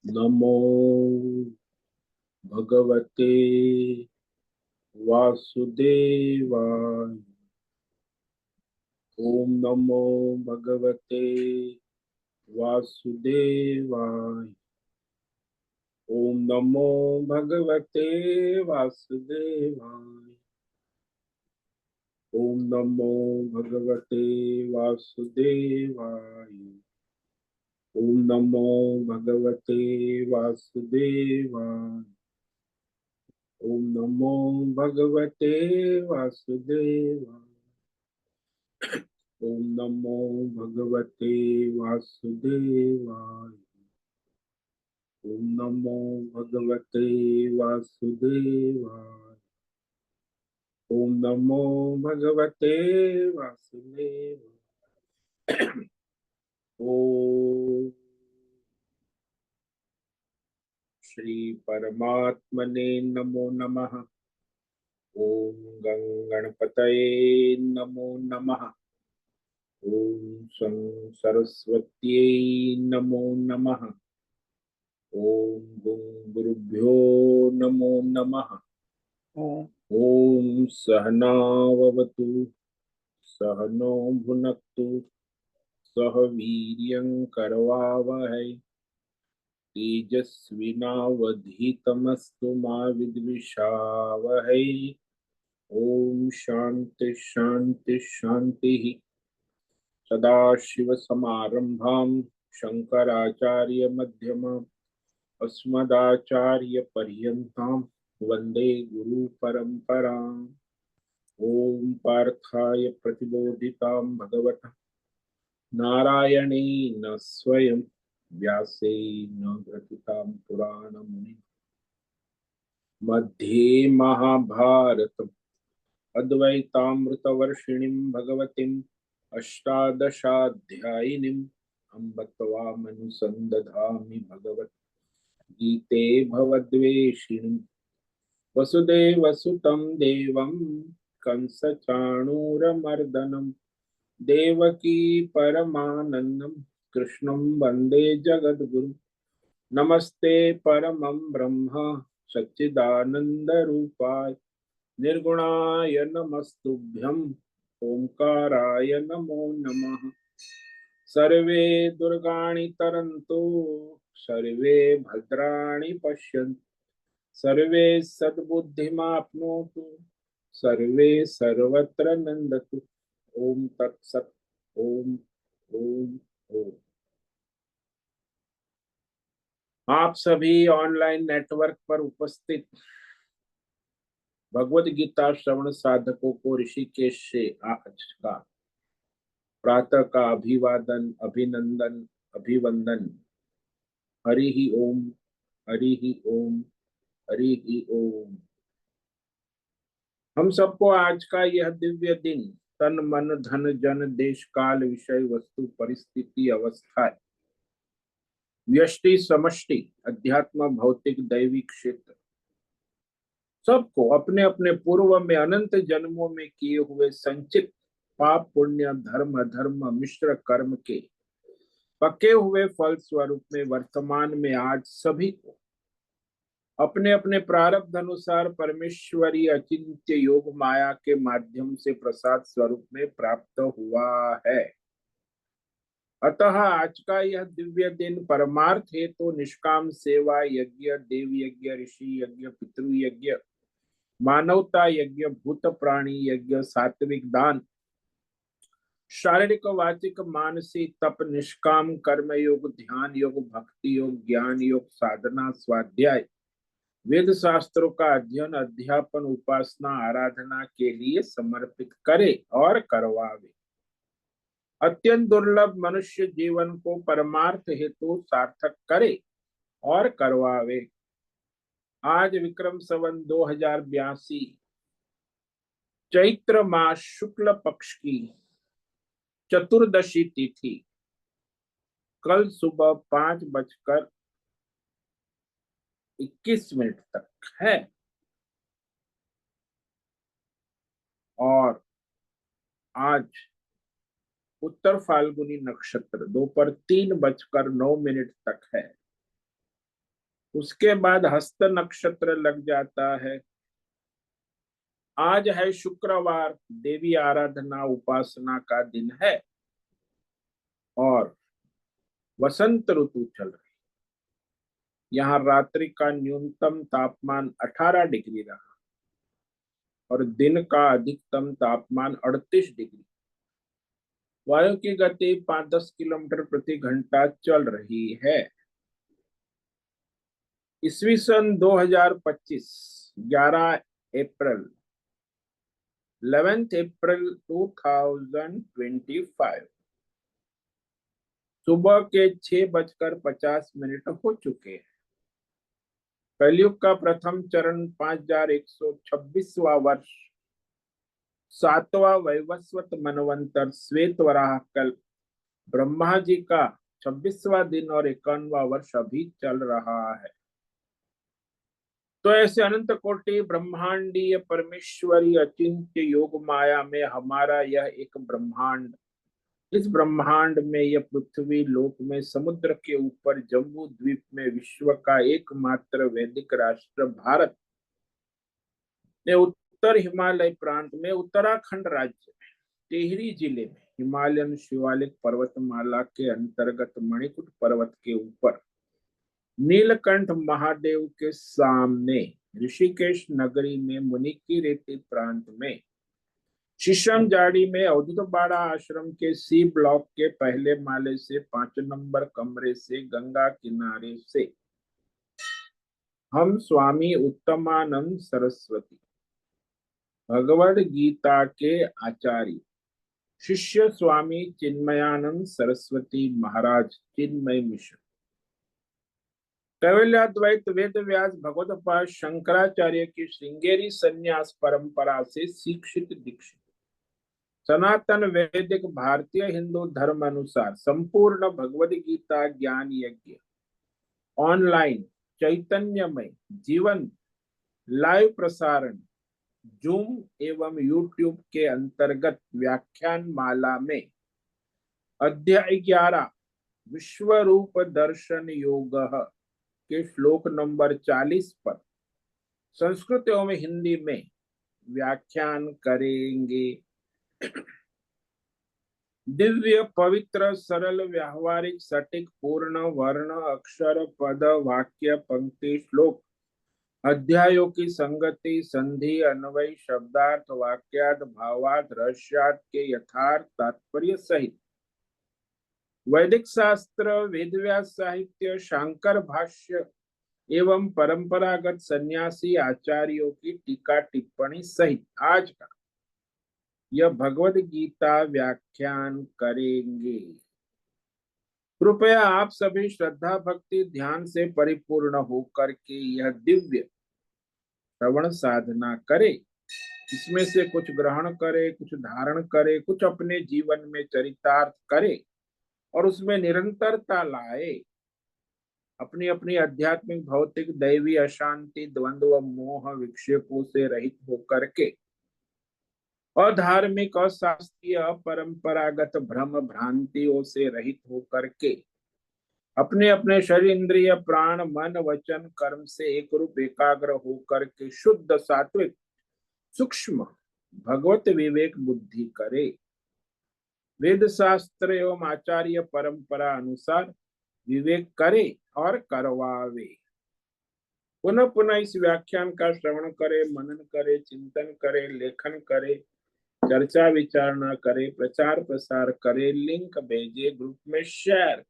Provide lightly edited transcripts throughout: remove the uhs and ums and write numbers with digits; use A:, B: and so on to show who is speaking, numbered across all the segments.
A: नमो भगवते वासुदेवाय। ओम नमो भगवते वासुदेवाय। ओम नमो भगवते वासुदेवाय। ओम नमो भगवते वासुदेवाय। ओम नमो भगवते वासुदेवाय। ओम नमो भगवते वासुदेवाय। ओम नमो भगवते वासुदेवाय। ओम नमो भगवते वासुदेवाय। ओम नमो भगवते वासुदेवाय। ओम श्री परमात्मने नमो नमः। ओम गणपतये नमो नमः। ओम सं सरस्वत्यै नमो नमः। ओम गुरुभ्यो नमो नमः। ओम सहनाववतु सहनो भुनक्तु सह वीर्यं करवावहै तेजस्विनावधीतमस्तु मा विद्विषावहै। ओम शांति शांति शांति। सदाशिवसमारंभां शंकराचार्यमध्यमाम् अस्मदाचार्यपर्यन्तां वन्दे गुरुपरम्पराम्। ओम पार्थाय प्रतिबोधितां भगवता नारायणेन स्वयं व्यासेन ग्रथितां पुराणमुनिना मध्ये महाभारतम् अद्वैतामृतवर्षिणीं भगवतीम् अष्टादशाध्यायिनीम् अम्ब त्वामनुसन्दधामि भगवद्गीते भवद्वेषिणीम् वसुदेवसुतं देवं कंसचाणूरमर्दनं देवकी परमानन्दं कृष्णं वन्दे जगद्गुरुं। नमस्ते परमं ब्रह्म सच्चिदानन्दरूपाय निर्गुणाय नमस्तुभ्यं ओंकाराय नमो नमः। सर्वे दुर्गाणि तरन्तु सर्वे भद्राणि पश्यन्तु सर्वे सद्बुद्धिमाप्नोतु सर्वे सर्वत्र नंदतु। ओम तत्सत। ओम ओम ओम। आप सभी ऑनलाइन नेटवर्क पर उपस्थित भगवत गीता श्रवण साधकों को ऋषिकेश से आज का प्रातः का अभिवादन अभिनंदन अभिवंदन। हरि ही ओम। हरि ही ओम। हरि ही ओम। हम सबको आज का यह दिव्य दिन तन मन धन जन देश काल विषय वस्तु परिस्थिति अवस्था व्यष्टि समष्टि अध्यात्म भौतिक दैविक क्षेत्र सबको अपने अपने पूर्व में अनंत जन्मों में किए हुए संचित पाप पुण्य धर्म अधर्म मिश्र कर्म के पके हुए फल स्वरूप में वर्तमान में आज सभी को अपने अपने प्रारब्ध अनुसार परमेश्वरी अचिंत्य योग माया के माध्यम से प्रसाद स्वरूप में प्राप्त हुआ है। अतः आज का यह दिव्य दिन परमार्थ है तो निष्काम सेवा यज्ञ देव यज्ञ ऋषि यज्ञ पितृ यज्ञ मानवता यज्ञ भूत प्राणी यज्ञ सात्विक दान शारीरिक वाचिक मानसिक तप निष्काम कर्म योग ध्यान योग भक्ति योग ज्ञान योग साधना स्वाध्याय वेद शास्त्रों का अध्ययन अध्यापन उपासना आराधना के लिए समर्पित करे और करवावे। अत्यंत दुर्लभ मनुष्य जीवन को परमार्थ हेतु सार्थक करे और करवावे। आज विक्रम संवत 2082 चैत्र मास शुक्ल पक्ष की चतुर्दशी तिथि कल सुबह 5:21 तक है और आज उत्तर फाल्गुनी नक्षत्र दोपहर 3:09 तक है। उसके बाद हस्त नक्षत्र लग जाता है। आज है शुक्रवार, देवी आराधना उपासना का दिन है और वसंत ऋतु चल रही। यहाँ रात्रि का न्यूनतम तापमान 18 डिग्री रहा और दिन का अधिकतम तापमान 38 डिग्री। वायु की गति 5-10 किलोमीटर प्रति घंटा चल रही है। ईस्वी सन 2025, 11 अप्रैल 11 अप्रैल 2025 सुबह के 6:50 हो चुके हैं। कलयुग का प्रथम चरण 5126वां वर्ष, 7वां वैवस्वत मनवंतर श्वेत वराह कल्प, ब्रह्मा जी का 26वां दिन और 51वां वर्ष अभी चल रहा है। तो ऐसे अनंत कोटि ब्रह्मांडीय परमेश्वरी अचिंत्य योग माया में हमारा यह एक ब्रह्मांड, इस ब्रह्मांड में यह पृथ्वी लोक में समुद्र के ऊपर जम्बू द्वीप में विश्व का एकमात्र वैदिक राष्ट्र भारत ने उत्तर हिमालय प्रांत में उत्तराखंड राज्य में टिहरी जिले में हिमालयन शिवालिक पर्वतमाला के अंतर्गत मणिकूट पर्वत के ऊपर नीलकंठ महादेव के सामने ऋषिकेश नगरी में मुनि की रेती प्रांत में शीशम जाड़ी में अवधूत बाड़ा आश्रम के सी ब्लॉक के पहले माले से 5 नंबर कमरे से गंगा किनारे से हम स्वामी उत्तमानंद सरस्वती भगवद गीता के आचार्य शिष्य स्वामी चिन्मयानंद सरस्वती महाराज चिन्मय मिश्र कैवल्याद्वैत वेद व्यास भगवतपाद शंकराचार्य की श्रृंगेरी संन्यास परंपरा से शिक्षित दीक्षित सनातन वैदिक भारतीय हिंदू धर्म अनुसार संपूर्ण भगवद गीता ज्ञान यज्ञ ऑनलाइन चैतन्यमय जीवन लाइव प्रसारण जूम एवं यूट्यूब के अंतर्गत व्याख्यान माला में अध्याय 11 विश्व रूप दर्शन योग के श्लोक नंबर 40 पर संस्कृत एवं हिंदी में व्याख्यान करेंगे। दिव्य पवित्र सरल व्यावहारिक सटीक पूर्ण वर्ण अक्षर पद वाक्य पंक्ति श्लोक अध्यायों की संगति संधि अन्वय शब्दार्थ वाक्यार्थ भावार्थ रहस्यार्थ के यथार्थ तात्पर्य सहित वैदिक शास्त्र वेदव्यास साहित्य शांकर भाष्य एवं परंपरागत सन्यासी आचार्यों की टीका टिप्पणी सहित आज का यह भगवद गीता व्याख्यान करेंगे। कृपया आप सभी श्रद्धा भक्ति ध्यान से परिपूर्ण होकर के यह दिव्य श्रवण साधना करे, इसमें से कुछ ग्रहण करे, कुछ धारण करे, कुछ अपने जीवन में चरितार्थ करे और उसमें निरंतरता लाए। अपनी अपनी आध्यात्मिक भौतिक दैवी अशांति द्वंद्व मोह विक्षेपों से रहित होकर के अधार्मिक अशास्त्रीय परंपरागत भ्रम भ्रांतियों से रहित होकर के अपने अपने शरीर इंद्रिय प्राण मन वचन कर्म से एक रूप एकाग्र होकर के शुद्ध सात्विक सूक्ष्म भगवत विवेक बुद्धि करे। वेद शास्त्र एवं आचार्य परंपरा अनुसार विवेक करे और करवावे। पुनः पुनः इस व्याख्यान का श्रवण करे, मनन करे, चिंतन करे, लेखन करे, चर्चा विचारणा करे, प्रचार प्रसार करे, लिंक भेजे, ग्रुप में शेयर,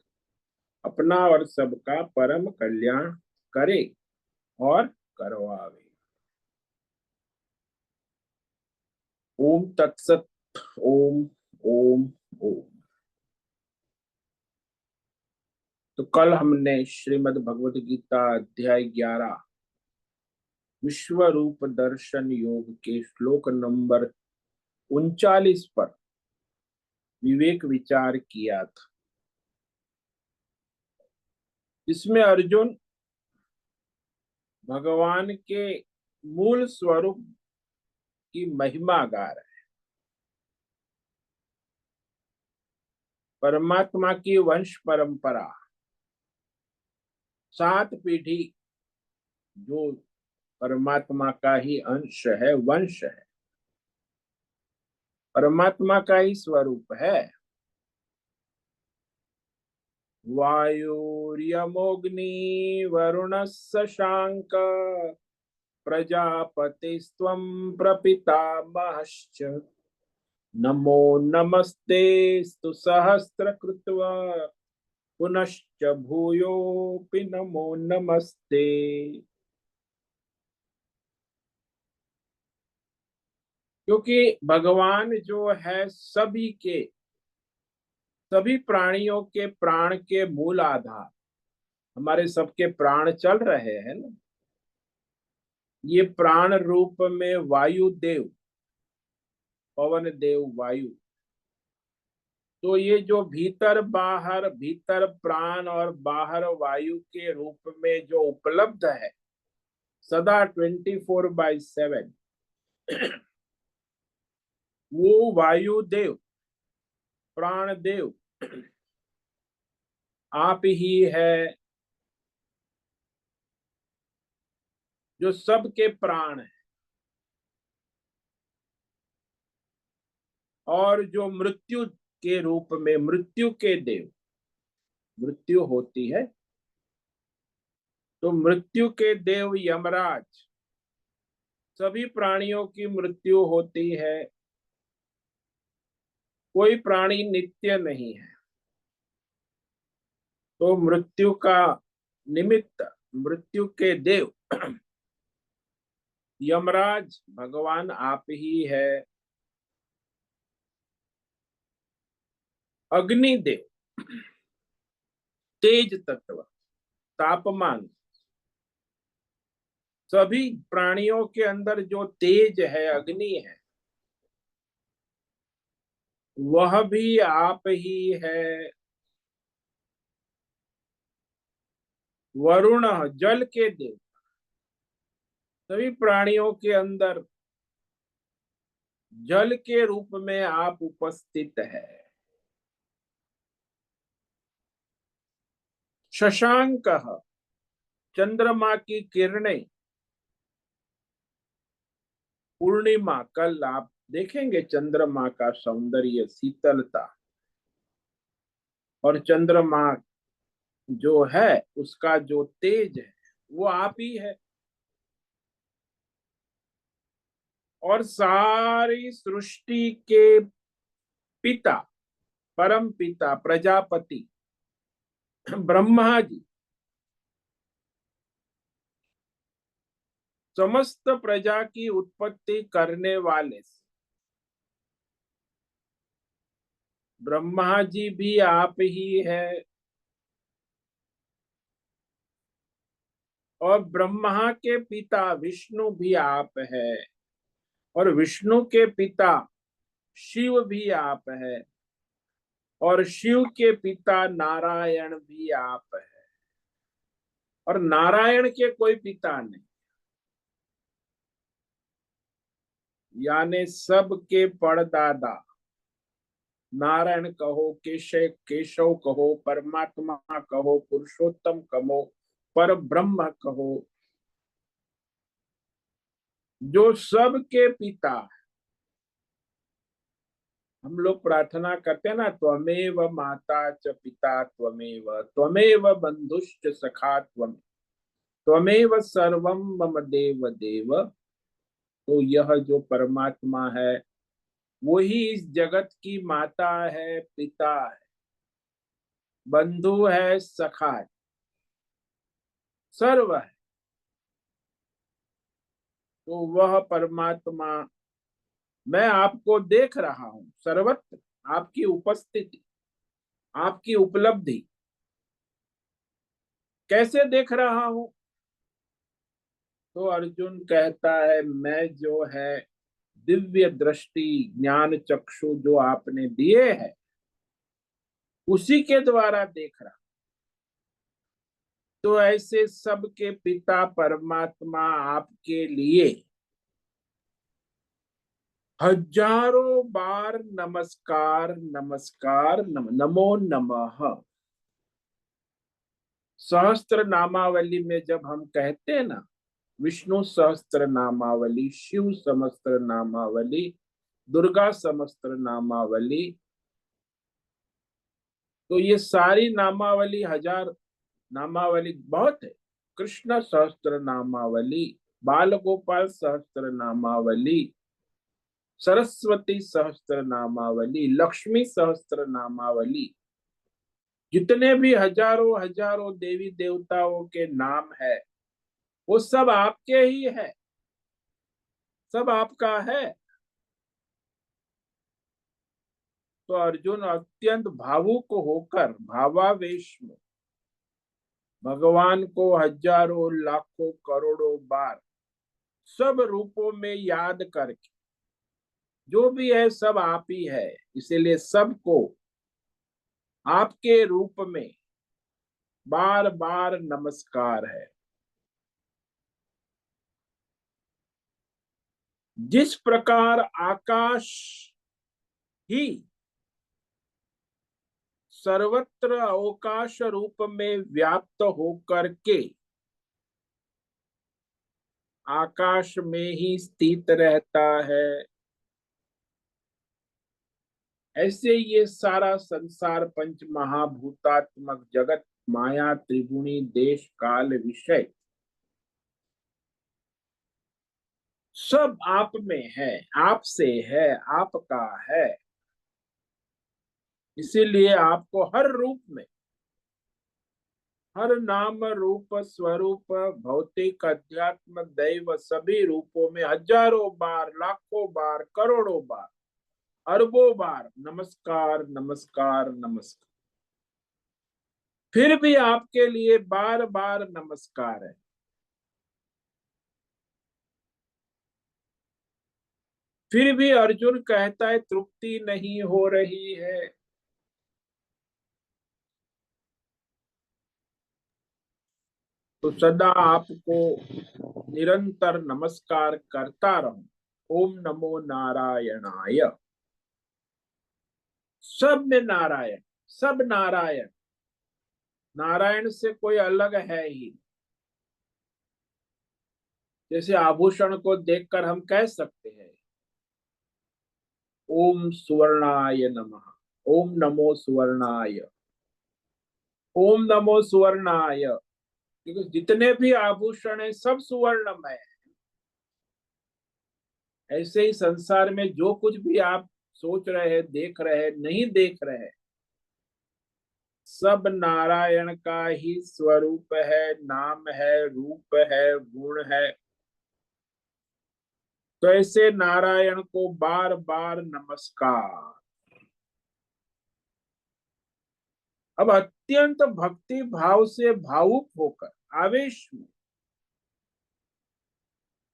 A: अपना और सबका परम कल्याण करे और करवावे। ओम तत्सत। ओम ओम ओम। तो कल हमने श्रीमद् भगवद गीता अध्याय 11 विश्व रूप दर्शन योग के श्लोक नंबर 39 पर विवेक विचार किया था, जिसमें अर्जुन भगवान के मूल स्वरूप की महिमा गा रहे हैं। परमात्मा की वंश परंपरा 7 पीढ़ी जो परमात्मा का ही अंश है, वंश है, परमात्मा का ही स्वरूप है। वायुर्यमोऽग्नि वरुणः शशांक प्रजापतिस्त्वं प्रपितामहश्च। नमो नमस्तेस्तु सहस्रकृत्वा पुनश्च भूयोऽपि नमो नमस्ते। क्योंकि भगवान जो है सभी प्राणियों के प्राण के मूल आधार, हमारे सबके प्राण चल रहे हैं ना, ये प्राण रूप में वायु देव, पवन देव वायु, तो ये जो भीतर प्राण और बाहर वायु के रूप में जो उपलब्ध है सदा 24/7, वो वायु देव, प्राण देव आप ही है, जो सबके प्राण है। और जो मृत्यु के रूप में, मृत्यु के देव, मृत्यु होती है तो मृत्यु के देव यमराज, सभी प्राणियों की मृत्यु होती है, कोई प्राणी नित्य नहीं है। तो मृत्यु का निमित्त, मृत्यु के देव यमराज भगवान आप ही है। अग्निदेव, तेज तत्व, तापमान, सभी प्राणियों के अंदर जो तेज है, अग्नि है, वह भी आप ही है। वरुण, जल के देव, सभी प्राणियों के अंदर जल के रूप में आप उपस्थित है। शशांक, चंद्रमा की किरणें, पूर्णिमा, कल आप देखेंगे चंद्रमा का सौंदर्य, शीतलता, और चंद्रमा जो है उसका जो तेज है वो आप ही है। और सारी सृष्टि के पिता, परम पिता, प्रजापति ब्रह्मा जी, समस्त प्रजा की उत्पत्ति करने वाले ब्रह्मा जी भी आप ही है। और ब्रह्मा के पिता विष्णु भी आप है, और विष्णु के पिता शिव भी आप है, और शिव के पिता नारायण भी आप है, और नारायण के कोई पिता नहीं, यानी सबके परदादा। नारायण कहो, केशव कहो, परमात्मा कहो, पुरुषोत्तम कहो, पर ब्रह्म कहो, जो सबके पिता। हम लोग प्रार्थना करते हैं ना, त्वमेव माता च पिता त्वमेव, त्वमेव बंधुश्च सखा त्वमेव सर्वम मम देव देव। तो यह जो परमात्मा है वही इस जगत की माता है, पिता है, बंधु है, सखा है, सर्व है। तो वह परमात्मा, मैं आपको देख रहा हूं सर्वत्र, आपकी उपस्थिति, आपकी उपलब्धि कैसे देख रहा हूं। तो अर्जुन कहता है, मैं जो है दिव्य दृष्टि, ज्ञान चक्षु जो आपने दिए हैं उसी के द्वारा देख रहा। तो ऐसे सबके पिता परमात्मा आपके लिए हजारों बार नमस्कार नमस्कार, नमो नमः। सहस्त्र नामावली में जब हम कहते हैं ना, विष्णु सहस्त्र नामावली, शिव सहस्त्र नामावली, दुर्गा सहस्त्र नामावली। तो ये सारी नामावली, हजार नामावली बहुत है। कृष्ण सहस्त्र नामावली, बाल गोपाल सहस्त्र नामावली, सरस्वती सहस्त्र नामावली, लक्ष्मी सहस्त्र नामावली, जितने भी हजारों हजारों देवी देवताओं के नाम है वो सब आपके ही है, सब आपका है। तो अर्जुन अत्यंत भावुक होकर भावावेश में भगवान को हजारों लाखों करोड़ों बार सब रूपों में याद करके, जो भी है सब आप ही है, इसीलिए सबको आपके रूप में बार बार नमस्कार है। जिस प्रकार आकाश ही सर्वत्र अवकाश रूप में व्याप्त होकर के आकाश में ही स्थित रहता है, ऐसे ये सारा संसार पंच महाभूतात्मक जगत माया त्रिगुणी देश काल विषय सब आप में है, आपसे है, आपका है। इसीलिए आपको हर रूप में, हर नाम रूप स्वरूप भौतिक अध्यात्म दैव सभी रूपों में हजारों बार, लाखों बार, करोड़ों बार, अरबों बार नमस्कार नमस्कार नमस्कार। फिर भी आपके लिए बार बार नमस्कार है। फिर भी अर्जुन कहता है तृप्ति नहीं हो रही है। तो सदा आपको निरंतर नमस्कार करता रहूं। ओम नमो नारायणाय। सब में नारायण, सब नारायण, नारायण से कोई अलग है ही। जैसे आभूषण को देखकर हम कह सकते हैं ओम सुवर्णाय नमः, ओम नमो सुवर्णाय, ओम नमो सुवर्णाय, क्योंकि जितने भी आभूषण है सब सुवर्णमय है। ऐसे ही संसार में जो कुछ भी आप सोच रहे हैं, देख रहे हैं, नहीं देख रहे हैं, सब नारायण का ही स्वरूप है, नाम है, रूप है, गुण है। तो ऐसे नारायण को बार बार नमस्कार। अब अत्यंत भक्ति भाव से भावुक होकर आवेश में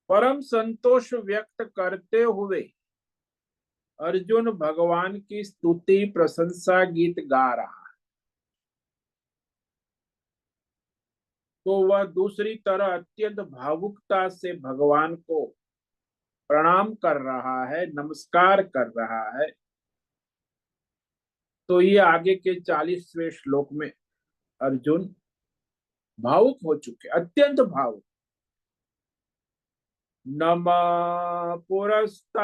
A: परम संतोष व्यक्त करते हुए अर्जुन भगवान की स्तुति प्रशंसा गीत गा रहा है। तो वह दूसरी तरह अत्यंत भावुकता से भगवान को प्रणाम कर रहा है, नमस्कार कर रहा है। तो ये आगे के 40वें श्लोक में अर्जुन भावुक हो चुके, अत्यंत भावुक। नमः पुरस्तादथ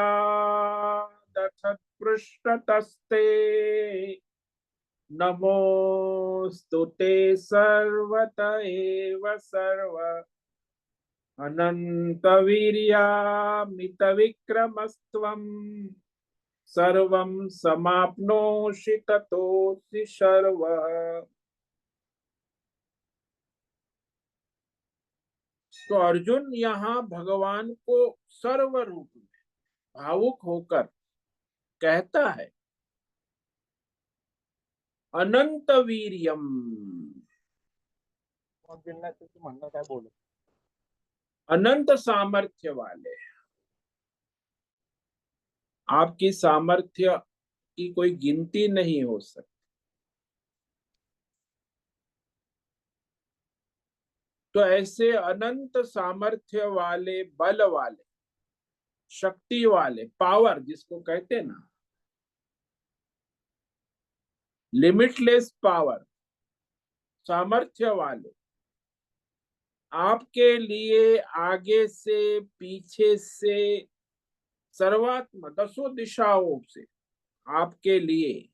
A: पृष्ठतस्ते, नमोस्तुते सर्वत एव सर्व, अनंत वीर्यामित विक्रमस्त्वं, सर्वं समाप्नोषि ततोऽसि सर्वः। तो अर्जुन यहाँ भगवान को सर्व रूप में भावुक होकर कहता है अनंत वीर्यम।
B: म्हणणं काय बोलू,
A: अनंत सामर्थ्य वाले, आपकी सामर्थ्य की कोई गिनती नहीं हो सकती। तो ऐसे अनंत सामर्थ्य वाले, बल वाले, शक्ति वाले, पावर जिसको कहते हैं ना, लिमिटलेस पावर, सामर्थ्य वाले आपके लिए आगे से पीछे से सर्वात्म दसों दिशाओं से आपके लिए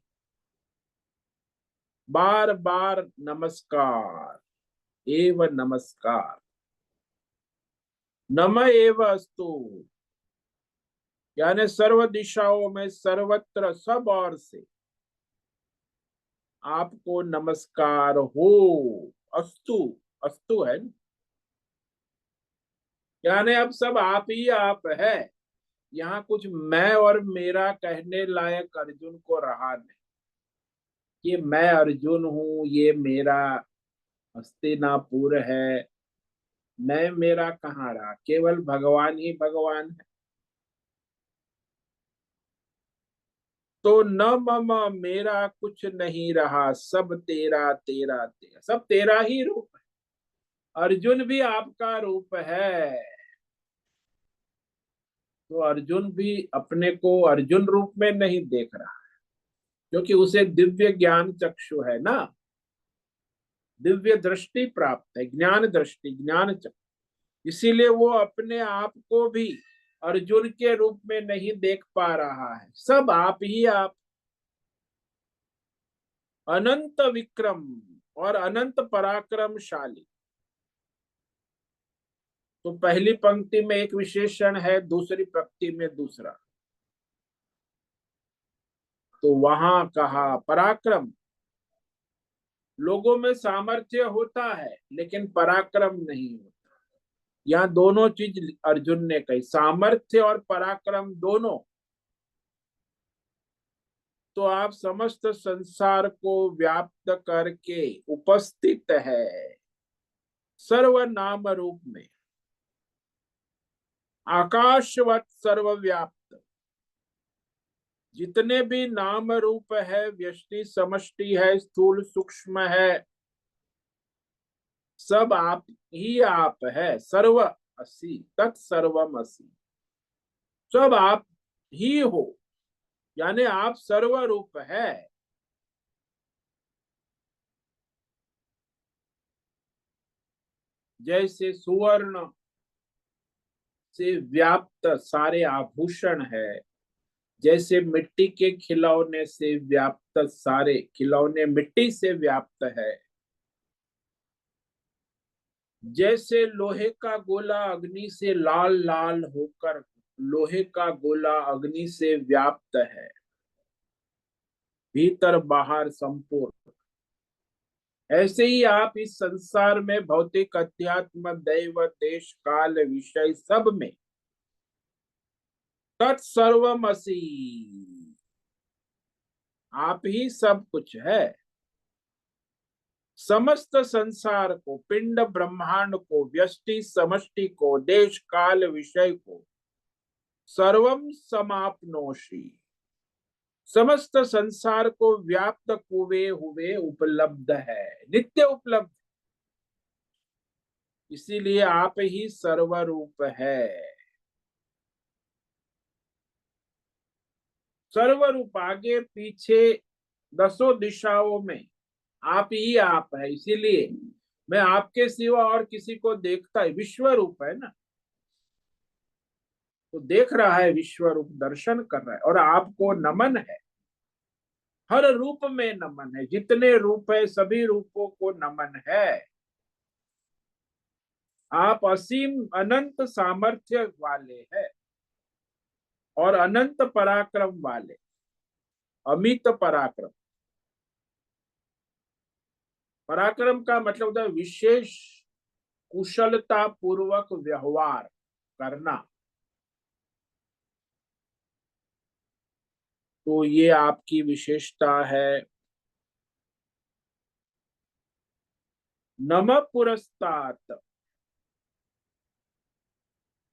A: बार बार नमस्कार एव नमस्कार। नम एव अस्तु, यानी सर्व दिशाओं में सर्वत्र सब ओर से आपको नमस्कार हो। अस्तु, अस्तु है न? यानी अब सब आप ही आप है। यहाँ कुछ मैं और मेरा कहने लायक अर्जुन को रहा नहीं। ये मैं अर्जुन हूं, ये मेरा हस्तिनापुर है। मैं मेरा कहाँ रहा, केवल भगवान ही भगवान है। तो न मम, मेरा कुछ नहीं रहा, सब तेरा तेरा तेरा, सब तेरा ही रूप है। अर्जुन भी आपका रूप है। तो अर्जुन भी अपने को अर्जुन रूप में नहीं देख रहा, क्योंकि उसे दिव्य ज्ञान चक्षु है ना, दिव्य दृष्टि प्राप्त है, ज्ञान दृष्टि, ज्ञान चक्षु। इसीलिए वो अपने आप को भी अर्जुन के रूप में नहीं देख पा रहा है। सब आप ही आप, अनंत विक्रम और अनंत पराक्रमशाली। तो पहली पंक्ति में एक विशेषण है, दूसरी पंक्ति में दूसरा। तो वहां कहा पराक्रम। लोगों में सामर्थ्य होता है लेकिन पराक्रम नहीं होता। यहाँ दोनों चीज अर्जुन ने कही, सामर्थ्य और पराक्रम दोनों। तो आप समस्त संसार को व्याप्त करके उपस्थित है सर्वनाम रूप में, आकाशवत सर्वव्याप्त। जितने भी नाम रूप है, व्यष्टि समष्टि है, स्थूल सूक्ष्म है, सब आप ही आप है। सर्व असी तत्सर्वम असी, सब आप ही हो, यानी आप सर्व रूप है। जैसे सुवर्ण से व्याप्त सारे आभूषण है, जैसे मिट्टी के खिलौने से व्याप्त सारे खिलौने मिट्टी से व्याप्त है, जैसे लोहे का गोला अग्नि से लाल लाल होकर लोहे का गोला अग्नि से व्याप्त है, भीतर बाहर संपूर्ण। ऐसे ही आप इस संसार में भौतिक अध्यात्म दैव देश काल विषय सब में तत्सर्वमसि, आप ही सब कुछ है। समस्त संसार को, पिंड ब्रह्मांड को, व्यष्टि समष्टि को, देश काल विषय को सर्वम समाप्नोषि, समस्त संसार को व्याप्त हुए हुए उपलब्ध है, नित्य उपलब्ध। इसीलिए आप ही सर्वरूप है। सर्वरूप, आगे पीछे दसों दिशाओं में आप ही आप है। इसीलिए मैं आपके सिवा और किसी को देखता है, विश्व रूप है ना, तो देख रहा है, विश्व रूप दर्शन कर रहा है। और आपको नमन है, हर रूप में नमन है, जितने रूप है सभी रूपों को नमन है। आप असीम अनंत सामर्थ्य वाले हैं और अनंत पराक्रम वाले, अमित पराक्रम। पराक्रम का मतलब होता है विशेष कुशलता पूर्वक व्यवहार करना। तो ये आपकी विशेषता है। नम पुरस्तात,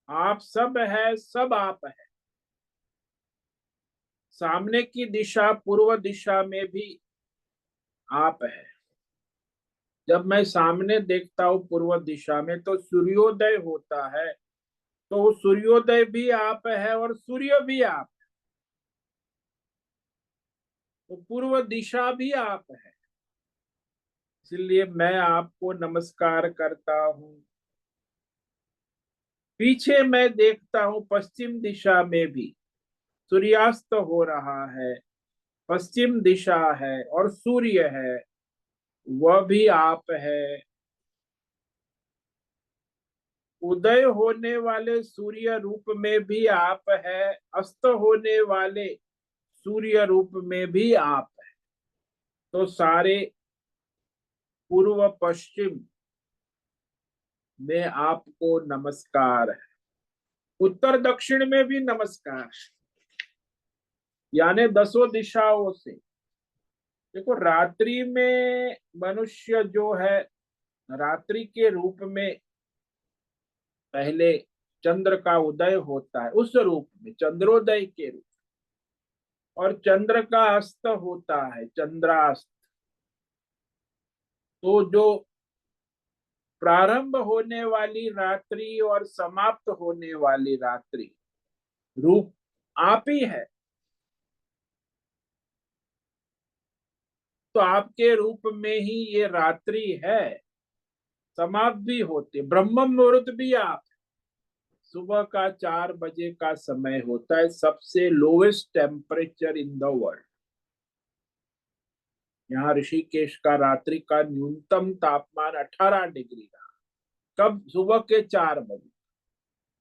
A: आप सब है, सब आप है। सामने की दिशा पूर्व दिशा में भी आप है। जब मैं सामने देखता हूँ पूर्व दिशा में तो सूर्योदय होता है, तो सूर्योदय भी आप है और सूर्य भी आप है, तो पूर्व दिशा भी आप है। इसलिए मैं आपको नमस्कार करता हूँ। पीछे मैं देखता हूं पश्चिम दिशा में भी सूर्यास्त हो रहा है, पश्चिम दिशा है और सूर्य है, वह भी आप है। उदय होने वाले सूर्य रूप में भी आप है, अस्त होने वाले सूर्य रूप में भी आप है। तो सारे पूर्व पश्चिम में आपको नमस्कार है, उत्तर दक्षिण में भी नमस्कार है, यानी दसों दिशाओं से। देखो रात्रि में मनुष्य जो है, रात्रि के रूप में पहले चंद्र का उदय होता है, उस रूप में चंद्रोदय के रूप, और चंद्र का अस्त होता है चंद्रास्त। तो जो प्रारंभ होने वाली रात्रि और समाप्त होने वाली रात्रि रूप आप ही है। तो आपके रूप में ही ये रात्रि है, समाप्त भी होती, ब्रह्म मुहूर्त भी आप। सुबह का 4 बजे का समय होता है, सबसे lowest temperature in the world. यहाँ ऋषिकेश का रात्रि का न्यूनतम तापमान 18 डिग्री रहा, कब? सुबह के 4 बजे।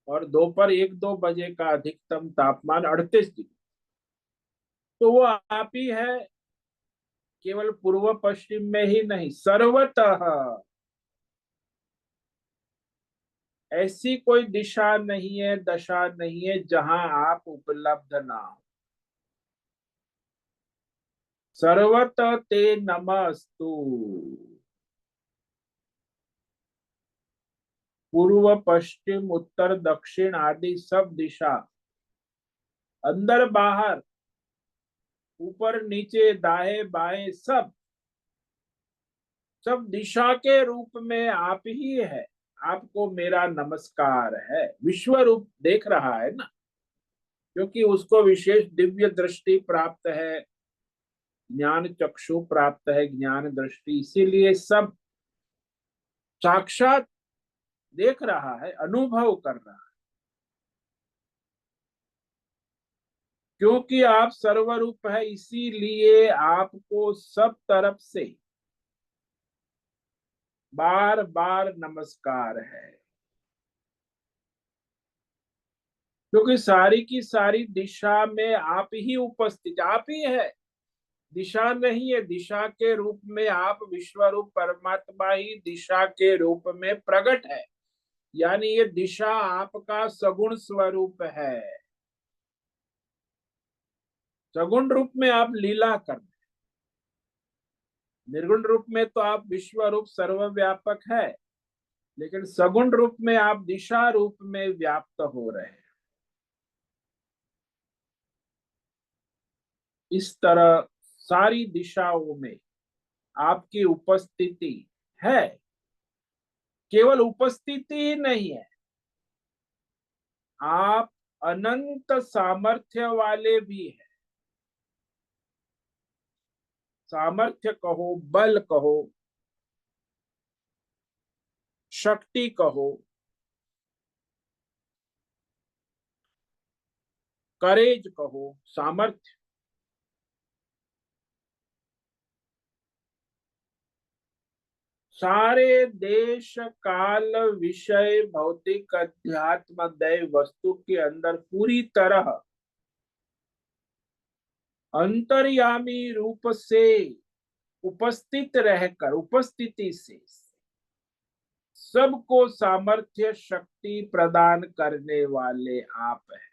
A: और दोपहर 1-2 बजे का अधिकतम तापमान 38 डिग्री। तो वो आप ही है, केवल पूर्व पश्चिम में ही नहीं, सर्वतः। ऐसी कोई दिशा नहीं है, दशा नहीं है जहां आप उपलब्ध ना हो। सर्वतः ते नमस्तु। पूर्व पश्चिम उत्तर दक्षिण आदि सब दिशा, अंदर बाहर, ऊपर नीचे दाएं बाएं, सब सब दिशा के रूप में आप ही है। आपको मेरा नमस्कार है। विश्व रूप देख रहा है ना, क्योंकि उसको विशेष दिव्य दृष्टि प्राप्त है, ज्ञान चक्षु प्राप्त है, ज्ञान दृष्टि, इसीलिए सब साक्षात देख रहा है, अनुभव कर रहा है। क्योंकि आप सर्वरूप है, इसीलिए आपको सब तरफ से बार बार नमस्कार है। क्योंकि सारी की सारी दिशा में आप ही उपस्थित, आप ही है, दिशा नहीं है। दिशा के रूप में आप विश्व रूप परमात्मा ही दिशा के रूप में प्रकट है, यानी ये दिशा आपका सगुण स्वरूप है। सगुण रूप में आप लीला कर, निर्गुण रूप में तो आप विश्व रूप सर्वव्यापक है, लेकिन सगुण रूप में आप दिशा रूप में व्याप्त हो रहे हैं। इस तरह सारी दिशाओं में आपकी उपस्थिति है। केवल उपस्थिति ही नहीं है, आप अनंत सामर्थ्य वाले भी हैं। सामर्थ्य कहो, बल कहो, शक्ति कहो, करेज कहो, सामर्थ्य, सारे देश काल विषय भौतिक अध्यात्म दैव वस्तु के अंदर पूरी तरह अंतर्यामी रूप से उपस्थित रहकर, उपस्थिति से सबको सामर्थ्य शक्ति प्रदान करने वाले आप हैं।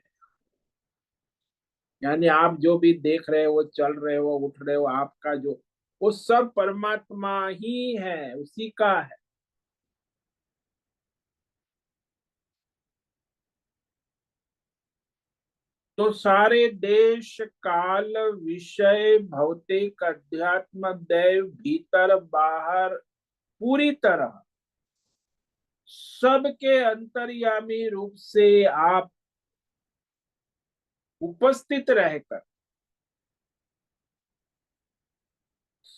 A: यानी आप जो भी देख रहे हो, चल रहे हो, उठ रहे हो, आपका जो, वो सब परमात्मा ही है, उसी का है। तो सारे देश काल विषय भौतिक अध्यात्म दैव भीतर बाहर पूरी तरह सबके अंतर्यामी रूप से आप उपस्थित रहकर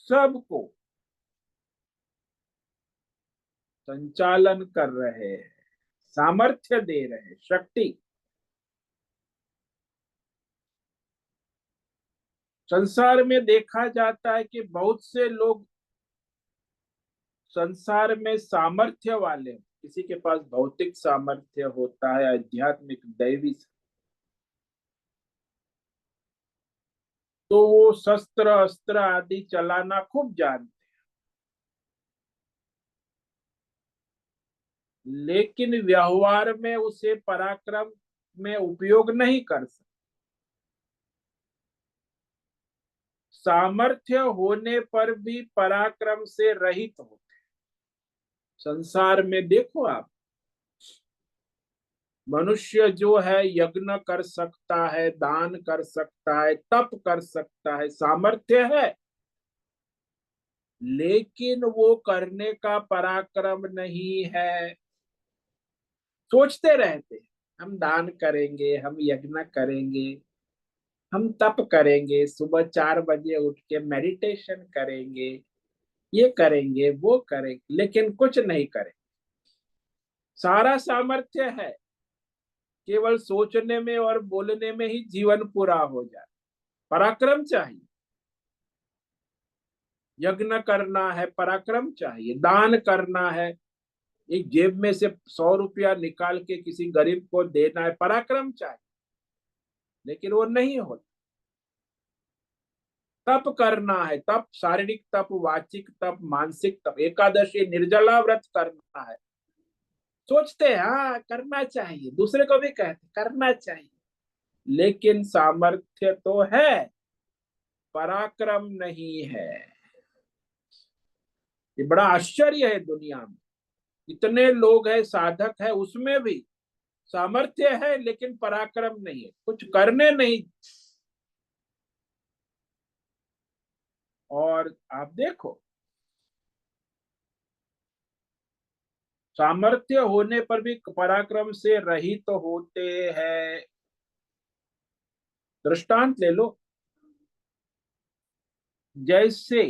A: सबको संचालन कर रहे हैं। सामर्थ्य दे रहे, शक्ति। संसार में देखा जाता है कि बहुत से लोग संसार में सामर्थ्य वाले, किसी के पास भौतिक सामर्थ्य होता है, आध्यात्मिक दैवी, तो वो शस्त्र अस्त्र आदि चलाना खूब जानते, लेकिन व्यवहार में उसे पराक्रम में उपयोग नहीं कर सकते। सामर्थ्य होने पर भी पराक्रम से रहित होते। संसार में देखो आप, मनुष्य जो है यज्ञ कर सकता है, दान कर सकता है, तप कर सकता है, सामर्थ्य है, लेकिन वो करने का पराक्रम नहीं है। सोचते रहते हैं, हम दान करेंगे, हम यज्ञ करेंगे, हम तप करेंगे, सुबह 4 बजे उठ के मेडिटेशन करेंगे, ये करेंगे वो करेंगे, लेकिन कुछ नहीं करेंगे। सारा सामर्थ्य है, केवल सोचने में और बोलने में ही जीवन पूरा हो जाए। पराक्रम चाहिए, यज्ञ करना है पराक्रम चाहिए, दान करना है, एक जेब में से 100 रुपया निकाल के किसी गरीब को देना है, पराक्रम चाहिए, लेकिन वो नहीं होता। तप करना है, तप शारीरिक तप, वाचिक तप, मानसिक तप, एकादशी निर्जला व्रत करना है, सोचते हैं हाँ करना चाहिए, दूसरे को भी कहते करना चाहिए, लेकिन सामर्थ्य तो है, पराक्रम नहीं है। ये बड़ा आश्चर्य है, दुनिया में इतने लोग हैं, साधक है, उसमें भी सामर्थ्य है लेकिन पराक्रम नहीं है, कुछ करने नहीं। और आप देखो, सामर्थ्य होने पर भी पराक्रम से रहित तो होते हैं। दृष्टांत ले लो, जैसे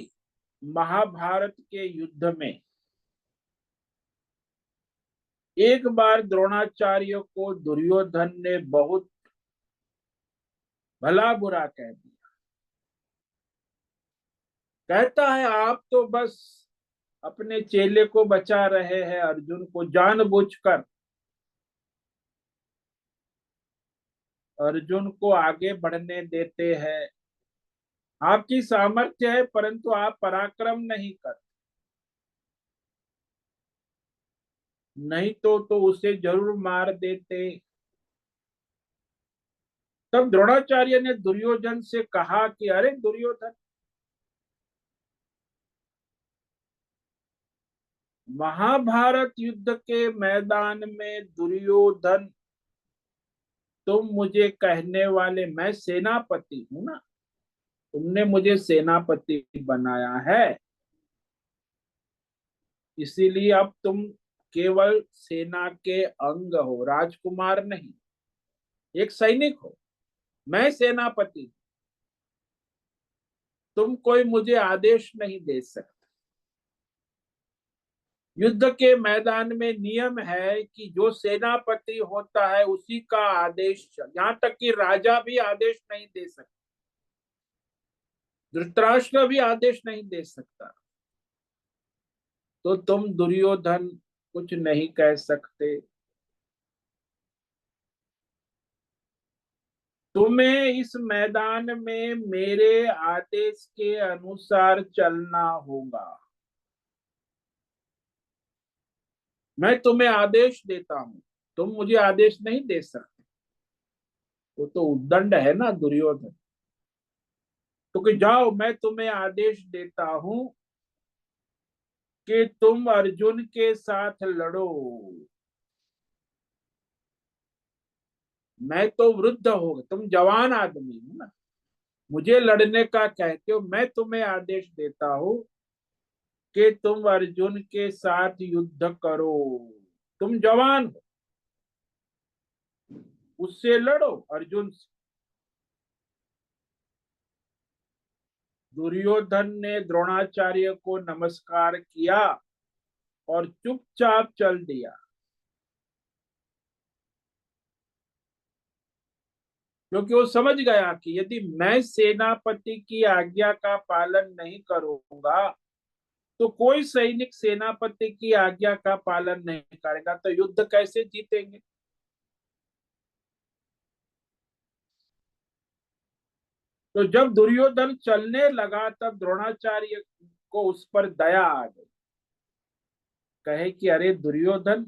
A: महाभारत के युद्ध में एक बार द्रोणाचार्य को दुर्योधन ने बहुत भला बुरा कह दिया। कहता है आप तो बस अपने चेले को बचा रहे हैं, अर्जुन को जानबूझकर अर्जुन को आगे बढ़ने देते हैं। आपकी सामर्थ्य है परंतु आप पराक्रम नहीं कर, नहीं तो उसे जरूर मार देते। तब द्रोणाचार्य ने दुर्योधन से कहा कि अरे दुर्योधन, महाभारत युद्ध के मैदान में दुर्योधन, तुम मुझे कहने वाले, मैं सेनापति हूं ना, तुमने मुझे सेनापति बनाया है, इसीलिए अब तुम केवल सेना के अंग हो, राजकुमार नहीं, एक सैनिक हो, मैं सेनापति, तुम कोई मुझे आदेश नहीं दे सकते। युद्ध के मैदान में नियम है कि जो सेनापति होता है उसी का आदेश, यहां तक कि राजा भी आदेश नहीं दे सकता, धृतराष्ट्र भी आदेश नहीं दे सकता, तो तुम दुर्योधन कुछ नहीं कह सकते। तुम्हें इस मैदान में मेरे आदेश के अनुसार चलना होगा। मैं तुम्हें आदेश देता हूं, तुम मुझे आदेश नहीं दे सकते। वो तो उद्दंड है ना दुर्योधन, तो कि जाओ मैं तुम्हें आदेश देता हूं कि तुम अर्जुन के साथ लड़ो। मैं तो वृद्ध हो गया, तुम जवान आदमी हो ना, मुझे लड़ने का कहते हो, मैं तुम्हें आदेश देता हूं कि तुम अर्जुन के साथ युद्ध करो। तुम जवान हो, उससे लड़ो, अर्जुन से। दुर्योधन ने द्रोणाचार्य को नमस्कार किया और चुपचाप चल दिया। क्योंकि वो समझ गया कि यदि मैं सेनापति की आज्ञा का पालन नहीं करूंगा तो कोई सैनिक सेनापति की आज्ञा का पालन नहीं करेगा, तो युद्ध कैसे जीतेंगे। तो जब दुर्योधन चलने लगा तब द्रोणाचार्य को उस पर दया आ गई। कहे कि अरे दुर्योधन,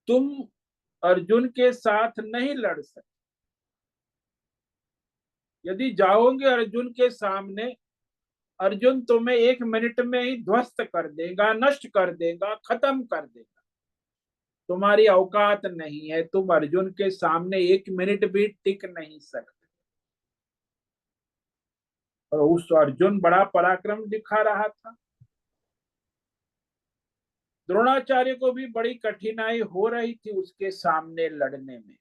A: तुम अर्जुन के साथ नहीं लड़ सकते। यदि जाओगे अर्जुन के सामने, अर्जुन तुम्हें 1 मिनट में ही ध्वस्त कर देगा, नष्ट कर देगा, खत्म कर देगा। तुम्हारी औकात नहीं है, तुम अर्जुन के सामने 1 मिनट भी टिक नहीं सकते। और उस अर्जुन बड़ा पराक्रम दिखा रहा था। द्रोणाचार्य को भी बड़ी कठिनाई हो रही थी उसके सामने लड़ने में।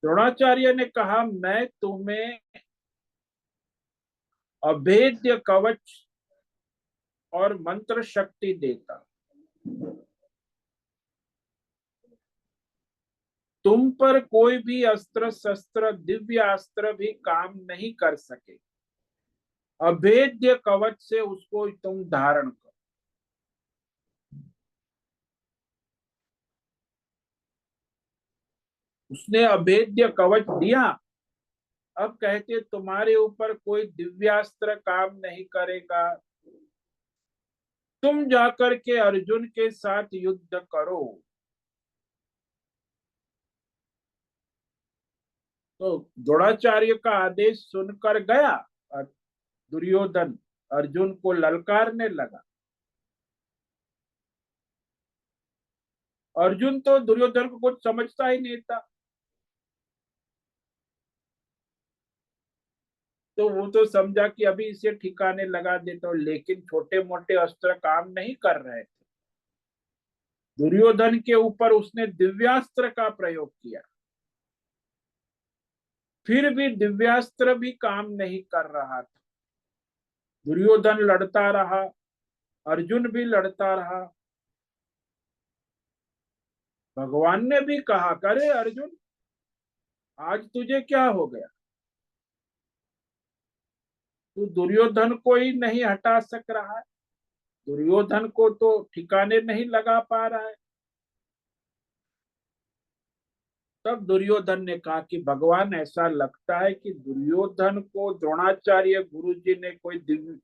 A: द्रोणाचार्य ने कहा, मैं तुम्हें अभेद्य कवच और मंत्र शक्ति देता, तुम पर कोई भी अस्त्र शस्त्र दिव्य अस्त्र भी काम नहीं कर सके। अभेद्य कवच से उसको तुम धारण करो। उसने अभेद्य कवच दिया। अब कहते तुम्हारे ऊपर कोई दिव्यास्त्र काम नहीं करेगा, तुम जाकर के अर्जुन के साथ युद्ध करो। तो द्रोणाचार्य का आदेश सुनकर गया और दुर्योधन अर्जुन को ललकारने लगा। अर्जुन तो दुर्योधन को कुछ समझता ही नहीं था। तो वो तो समझा कि अभी इसे ठिकाने लगा देता हूं, लेकिन छोटे मोटे अस्त्र काम नहीं कर रहे थे। दुर्योधन के ऊपर उसने दिव्यास्त्र का प्रयोग किया, फिर भी दिव्यास्त्र भी काम नहीं कर रहा था। दुर्योधन लड़ता रहा, अर्जुन भी लड़ता रहा। भगवान ने भी कहा, करे अर्जुन, आज तुझे क्या हो गया, तू दुर्योधन को ही नहीं हटा सक रहा है, दुर्योधन को तो ठिकाने नहीं लगा पा रहा है। तब दुर्योधन ने कहा कि भगवान, ऐसा लगता है कि दुर्योधन को द्रोणाचार्य गुरु जी ने कोई दिव्य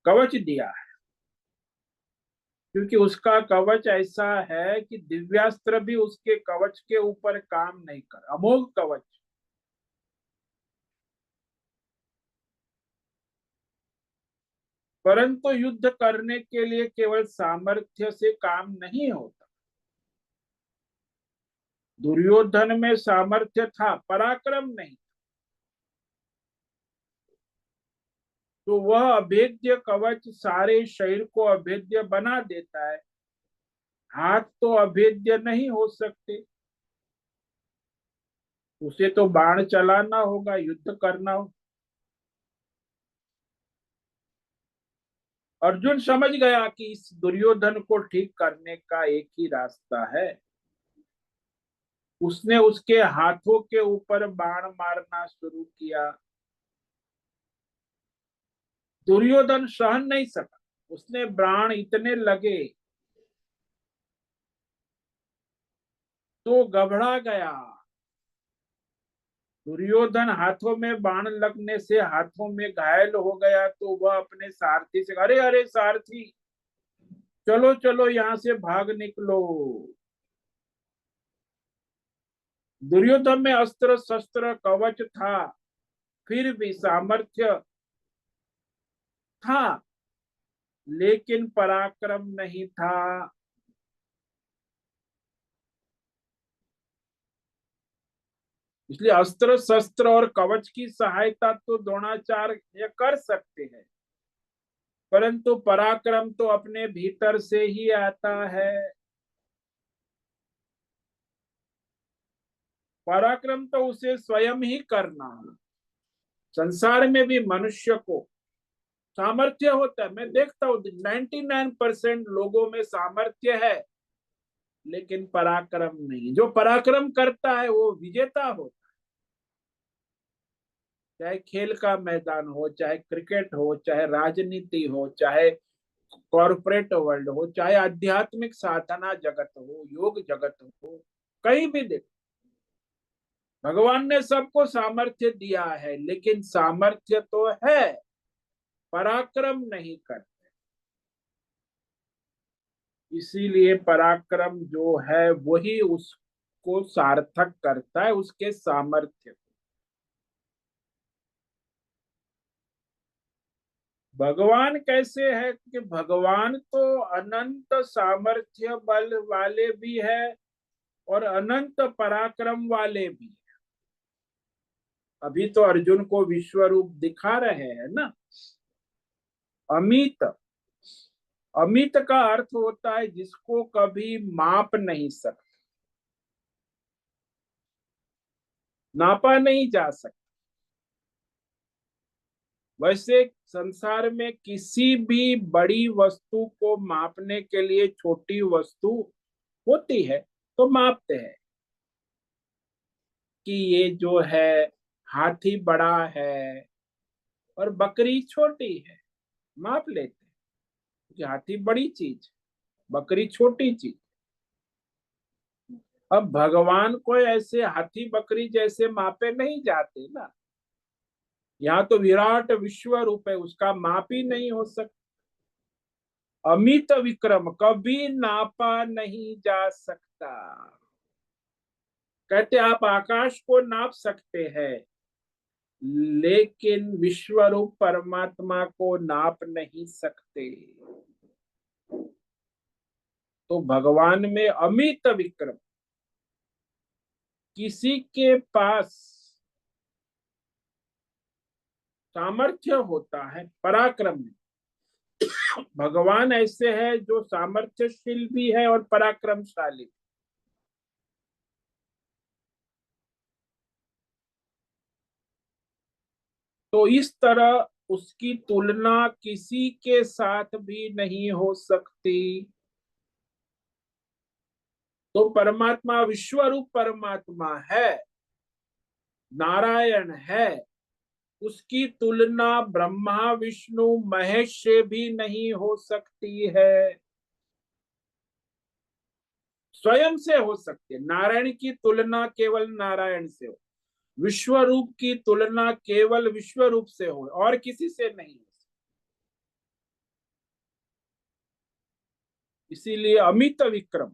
A: कवच दिया है, क्योंकि उसका कवच ऐसा है कि दिव्यास्त्र भी उसके कवच के ऊपर काम नहीं कर, अमोघ कवच। परंतु युद्ध करने के लिए केवल सामर्थ्य से काम नहीं होता। दुर्योधन में सामर्थ्य था, पराक्रम नहीं। तो वह अभेद्य कवच सारे शरीर को अभेद्य बना देता है। हाथ तो अभेद्य नहीं हो सकते, उसे तो बाण चलाना होगा, युद्ध करना होगा। अर्जुन समझ गया कि इस दुर्योधन को ठीक करने का एक ही रास्ता है। उसने उसके हाथों के ऊपर बाण मारना शुरू किया। दुर्योधन सहन नहीं सका, उसने बाण इतने लगे तो घबरा गया। दुर्योधन हाथों में बाण लगने से हाथों में घायल हो गया, तो वह अपने सारथी से, अरे अरे सारथी, चलो चलो यहां से भाग निकलो। दुर्योधन में अस्त्र शस्त्र कवच था, फिर भी सामर्थ्य था, लेकिन पराक्रम नहीं था। इसलिए अस्त्र शस्त्र और कवच की सहायता तो द्रोणाचार्य कर सकते हैं, परंतु पराक्रम तो अपने भीतर से ही आता है। पराक्रम तो उसे स्वयं ही करना है। संसार में भी मनुष्य को सामर्थ्य होता है। मैं देखता हूं 99% लोगों में सामर्थ्य है, लेकिन पराक्रम नहीं। जो पराक्रम करता है वो विजेता होता है। चाहे खेल का मैदान हो, चाहे क्रिकेट हो, चाहे राजनीति हो, चाहे कॉरपोरेट वर्ल्ड हो, चाहे आध्यात्मिक साधना जगत हो, योग जगत हो, कहीं भी देखो, भगवान ने सबको सामर्थ्य दिया है, लेकिन सामर्थ्य तो है, पराक्रम नहीं करते। इसीलिए पराक्रम जो है वही उसको सार्थक करता है, उसके सामर्थ्य को। भगवान कैसे है कि भगवान तो अनंत सामर्थ्य बल वाले भी है और अनंत पराक्रम वाले भी। अभी तो अर्जुन को विश्व रूप दिखा रहे हैं ना। अमित, अमित का अर्थ होता है जिसको कभी माप नहीं सकते, नापा नहीं जा सकता। वैसे संसार में किसी भी बड़ी वस्तु को मापने के लिए छोटी वस्तु होती है, तो मापते हैं कि ये जो है हाथी बड़ा है और बकरी छोटी है, माप लेते हैं कि हाथी बड़ी चीज, बकरी छोटी चीज। अब भगवान को ऐसे हाथी बकरी जैसे मापे नहीं जाते ना। यहाँ तो विराट विश्व रूप है, उसका माप ही नहीं हो सकता। अमित विक्रम कभी नापा नहीं जा सकता। कहते आप आकाश को नाप सकते हैं, लेकिन विश्वरूप परमात्मा को नाप नहीं सकते। तो भगवान में अमित विक्रम, किसी के पास सामर्थ्य होता है, पराक्रम नहीं। भगवान ऐसे है जो सामर्थ्यशील भी है और पराक्रमशाली। तो इस तरह उसकी तुलना किसी के साथ भी नहीं हो सकती। तो परमात्मा विश्वरूप परमात्मा है, नारायण है, उसकी तुलना ब्रह्मा विष्णु महेश से भी नहीं हो सकती है। स्वयं से हो सकती है। नारायण की तुलना केवल नारायण से हो, विश्व रूप की तुलना केवल विश्व रूप से हो, और किसी से नहीं हो। इसीलिए अमित विक्रम,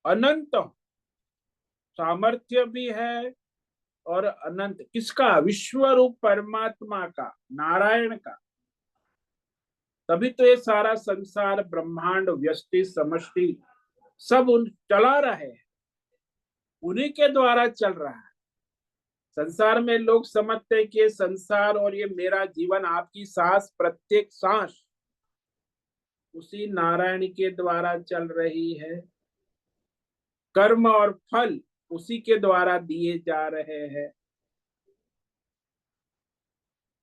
A: अनंत सामर्थ्य भी है और अनंत किसका? विश्व रूप परमात्मा का, नारायण का। तभी तो ये सारा संसार ब्रह्मांड व्यष्टि समष्टि सब उन चला रहे हैं, उन्हीं के द्वारा चल रहा है। संसार में लोग समझते हैं कि ये संसार और ये मेरा जीवन, आपकी सांस, प्रत्येक सांस उसी नारायण के द्वारा चल रही है। कर्म और फल उसी के द्वारा दिए जा रहे हैं।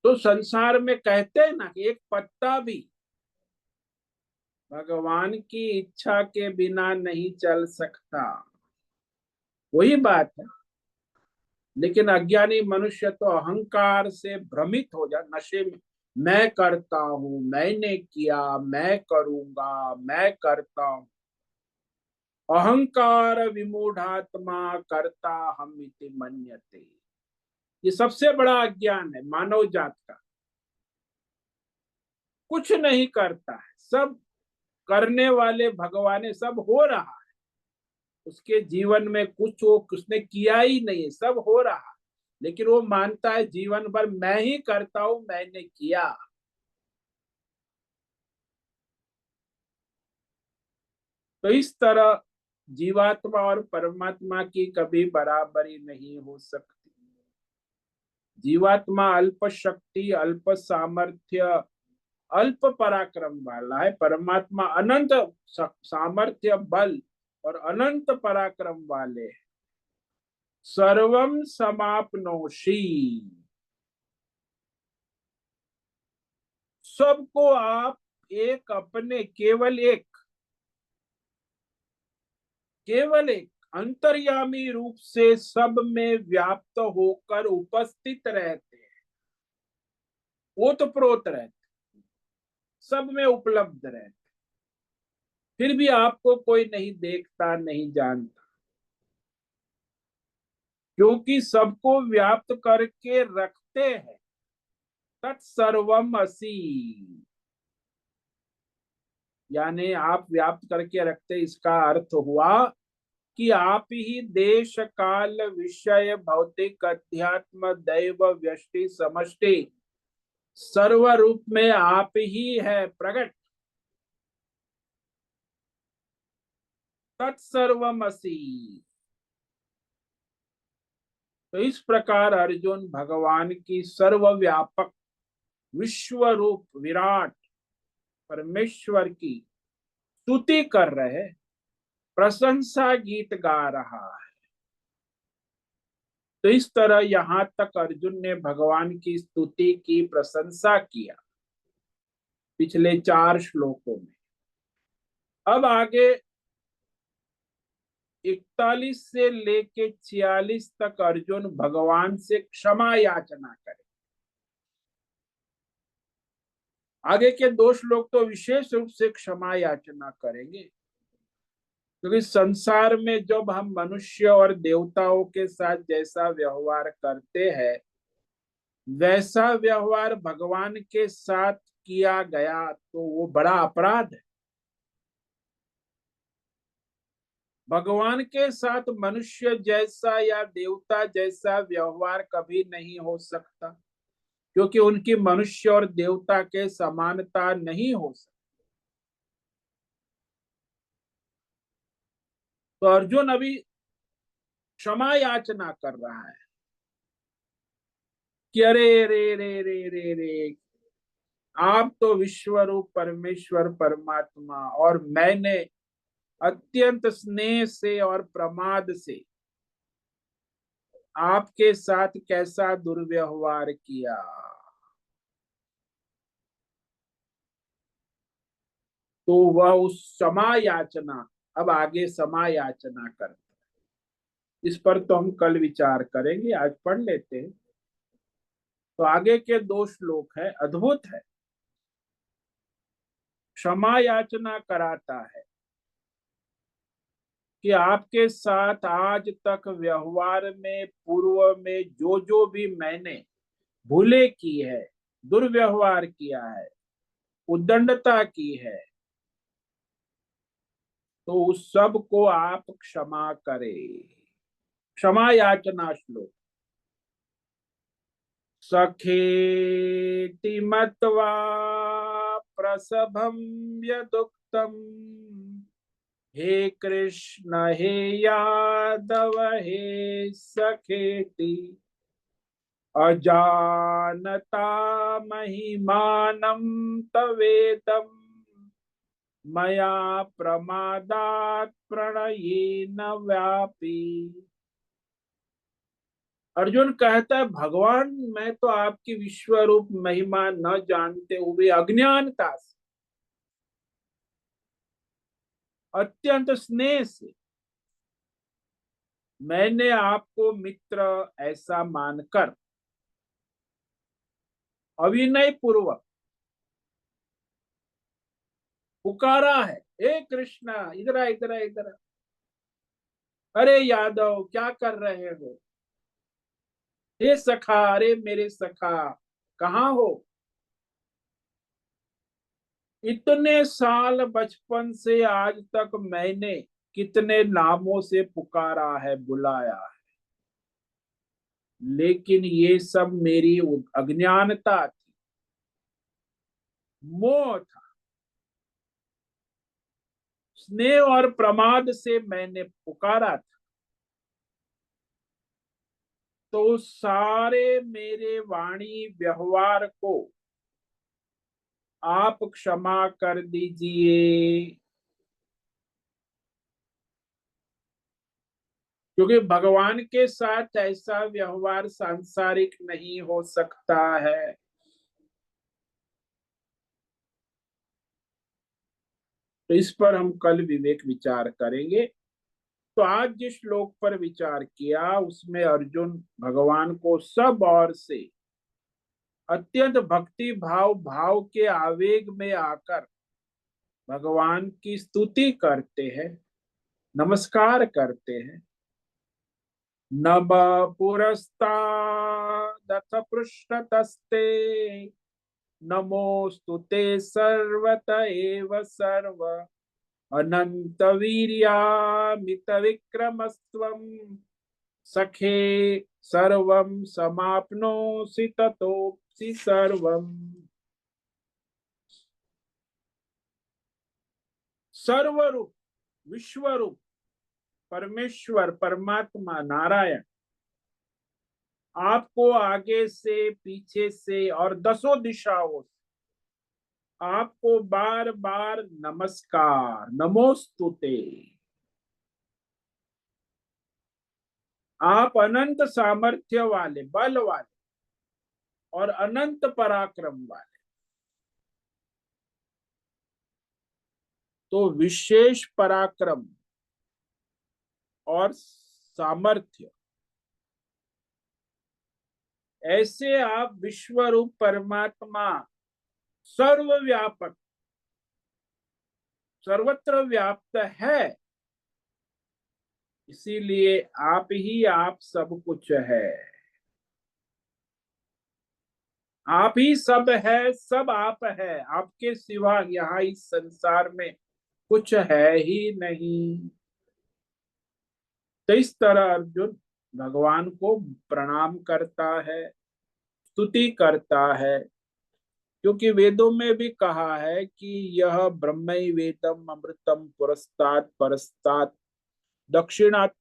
A: तो संसार में कहते हैं ना कि एक पत्ता भी भगवान की इच्छा के बिना नहीं चल सकता। वही बात है। लेकिन अज्ञानी मनुष्य तो अहंकार से भ्रमित हो जा, नशे में, मैं करता हूं, मैंने किया, मैं करूंगा, मैं करता हूं। अहंकार विमूढ़ात्मा करता हम इति मन्यते। ये सबसे बड़ा अज्ञान है मानव जात का। कुछ नहीं करता है, सब करने वाले भगवान है, सब हो रहा है। उसके जीवन में कुछ वो उसने किया ही नहीं है, सब हो रहा है। लेकिन वो मानता है जीवन भर मैं ही करता हूं, मैंने किया। तो इस तरह जीवात्मा और परमात्मा की कभी बराबरी नहीं हो सकती। जीवात्मा अल्प शक्ति, अल्प सामर्थ्य, अल्प पराक्रम वाला है। परमात्मा अनंत सामर्थ्य, बल और अनंत पराक्रम वाले हैं। सर्वम समाप्नोषि। सबको आप एक अपने केवल एक अंतर्यामी रूप से सब में व्याप्त होकर उपस्थित रहते हैं, ओतप्रोत रहते, सब में उपलब्ध रहते, फिर भी आपको कोई नहीं देखता, नहीं जानता, क्योंकि सबको व्याप्त करके रखते हैं। तत्सर्वम असि, यानी आप व्याप्त करके रखते, इसका अर्थ हुआ कि आप ही देश काल विषय भौतिक अध्यात्म दैव व्यष्टि समष्टि सर्व रूप में आप ही है प्रकट। तत्सर्वमसि। तो इस प्रकार अर्जुन भगवान की सर्वव्यापक विश्व रूप विराट परमेश्वर की स्तुति कर रहे, प्रशंसा गीत गा रहा है। तो इस तरह यहां तक अर्जुन ने भगवान की स्तुति की, प्रशंसा किया पिछले 4 श्लोकों में। अब आगे 41 से लेके 46 तक अर्जुन भगवान से क्षमा याचना करे। आगे के 2 श्लोक तो विशेष रूप से क्षमा याचना करेंगे, क्योंकि संसार में जब हम मनुष्य और देवताओं के साथ जैसा व्यवहार करते हैं, वैसा व्यवहार भगवान के साथ किया गया तो वो बड़ा अपराध है। भगवान के साथ मनुष्य जैसा या देवता जैसा व्यवहार कभी नहीं हो सकता, क्योंकि उनकी मनुष्य और देवता के समानता नहीं हो सकती। तो अर्जुन अभी क्षमा याचना कर रहा है कि अरे रे रे रे रे रे, आप तो विश्वरूप परमेश्वर परमात्मा, और मैंने अत्यंत स्नेह से और प्रमाद से आपके साथ कैसा दुर्व्यवहार किया। तो वह उस क्षमा याचना, अब आगे क्षमा याचना करता है। इस पर तो हम कल विचार करेंगे, आज पढ़ लेते हैं। तो आगे के 2 श्लोक है, अद्भुत है। क्षमा याचना कराता है कि आपके साथ आज तक व्यवहार में, पूर्व में जो जो भी मैंने भूले की है, दुर्व्यवहार किया है, उद्दंडता की है, तो उस सब को आप क्षमा करें। क्षमा याचना श्लोक। सखेति मत्वा प्रसभं यदुक्तम्, हे कृष्ण हे यादव हे सखेति, अजानता महिमानं तवेदं, मया प्रमादात् प्रणयेन व्यापी। अर्जुन कहता है, भगवान मैं तो आपकी विश्व रूप महिमा न जानते हुए अज्ञानता से, अत्यंत स्नेह से मैंने आपको मित्र ऐसा मानकर अविनय पूर्वक पुकारा है, हे कृष्ण इधर इधर इधर, अरे यादव क्या कर रहे हो, हे सखा, अरे मेरे सखा कहाँ हो। इतने साल बचपन से आज तक मैंने कितने नामों से पुकारा है, बुलाया है, लेकिन ये सब मेरी अज्ञानता थी, मोह था, स्नेह और प्रमाद से मैंने पुकारा था। तो सारे मेरे वाणी व्यवहार को आप क्षमा कर दीजिए, क्योंकि भगवान के साथ ऐसा व्यवहार सांसारिक नहीं हो सकता है। तो इस पर हम कल विवेक विचार करेंगे। तो आज जिस श्लोक पर विचार किया उसमें अर्जुन भगवान को सब ओर से अत्यंत भक्ति भाव के आवेग में आकर भगवान की स्तुति करते हैं, नमस्कार करते हैं। नभ पुरस्तादथ पृष्ठतस्ते नमोस्तुते सर्वत एव सर्व अनंत वीर्यामित विक्रमस्त्वं सखे सर्वं समाप्नोषि ततोऽसि सर्वम्। सर्वरूप, विश्वरूप, परमेश्वर, परमात्मा, नारायण आपको आगे से, पीछे से और दसों दिशाओं से आपको बार बार नमस्कार, नमोस्तुते। आप अनंत सामर्थ्य वाले, बल वाले और अनंत पराक्रम वाले। तो विशेष पराक्रम और सामर्थ्य, ऐसे आप विश्वरूप परमात्मा, सर्वव्यापक, सर्वत्र व्याप्त है, इसीलिए आप सब कुछ है। आप ही सब है, सब आप है, आपके सिवा यहाँ इस संसार में कुछ है ही नहीं। तो इस तरह अर्जुन भगवान को प्रणाम करता है, स्तुति करता है, क्योंकि वेदों में भी कहा है कि यह ब्रह्मैवेदम अमृतम पुरस्तात् परस्तात् दक्षिणात्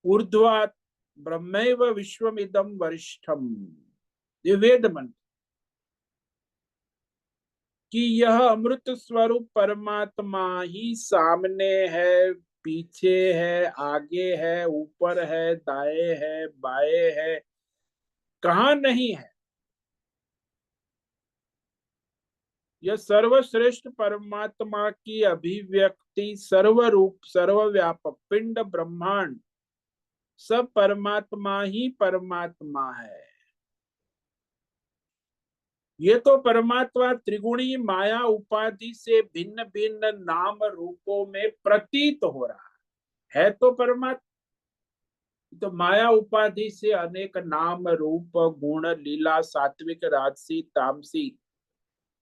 A: ऊर्ध्वात् ब्रह्मैव विश्वमिदं वरिष्ठम। ये वेद मंत्र कि यह अमृत स्वरूप परमात्मा ही सामने है, पीछे है, आगे है, ऊपर है, दाएं है, बाएं है, कहाँ नहीं है। यह सर्वश्रेष्ठ परमात्मा की अभिव्यक्ति, सर्वरूप, सर्वव्यापक, पिंड ब्रह्मांड सब परमात्मा ही परमात्मा है। ये तो परमात्मा त्रिगुणी माया उपाधि से भिन्न भिन्न नाम रूपों में प्रतीत हो रहा है तो परमात्मा। तो माया उपाधि से अनेक नाम रूप गुण लीला, सात्विक, राजसी, तामसी,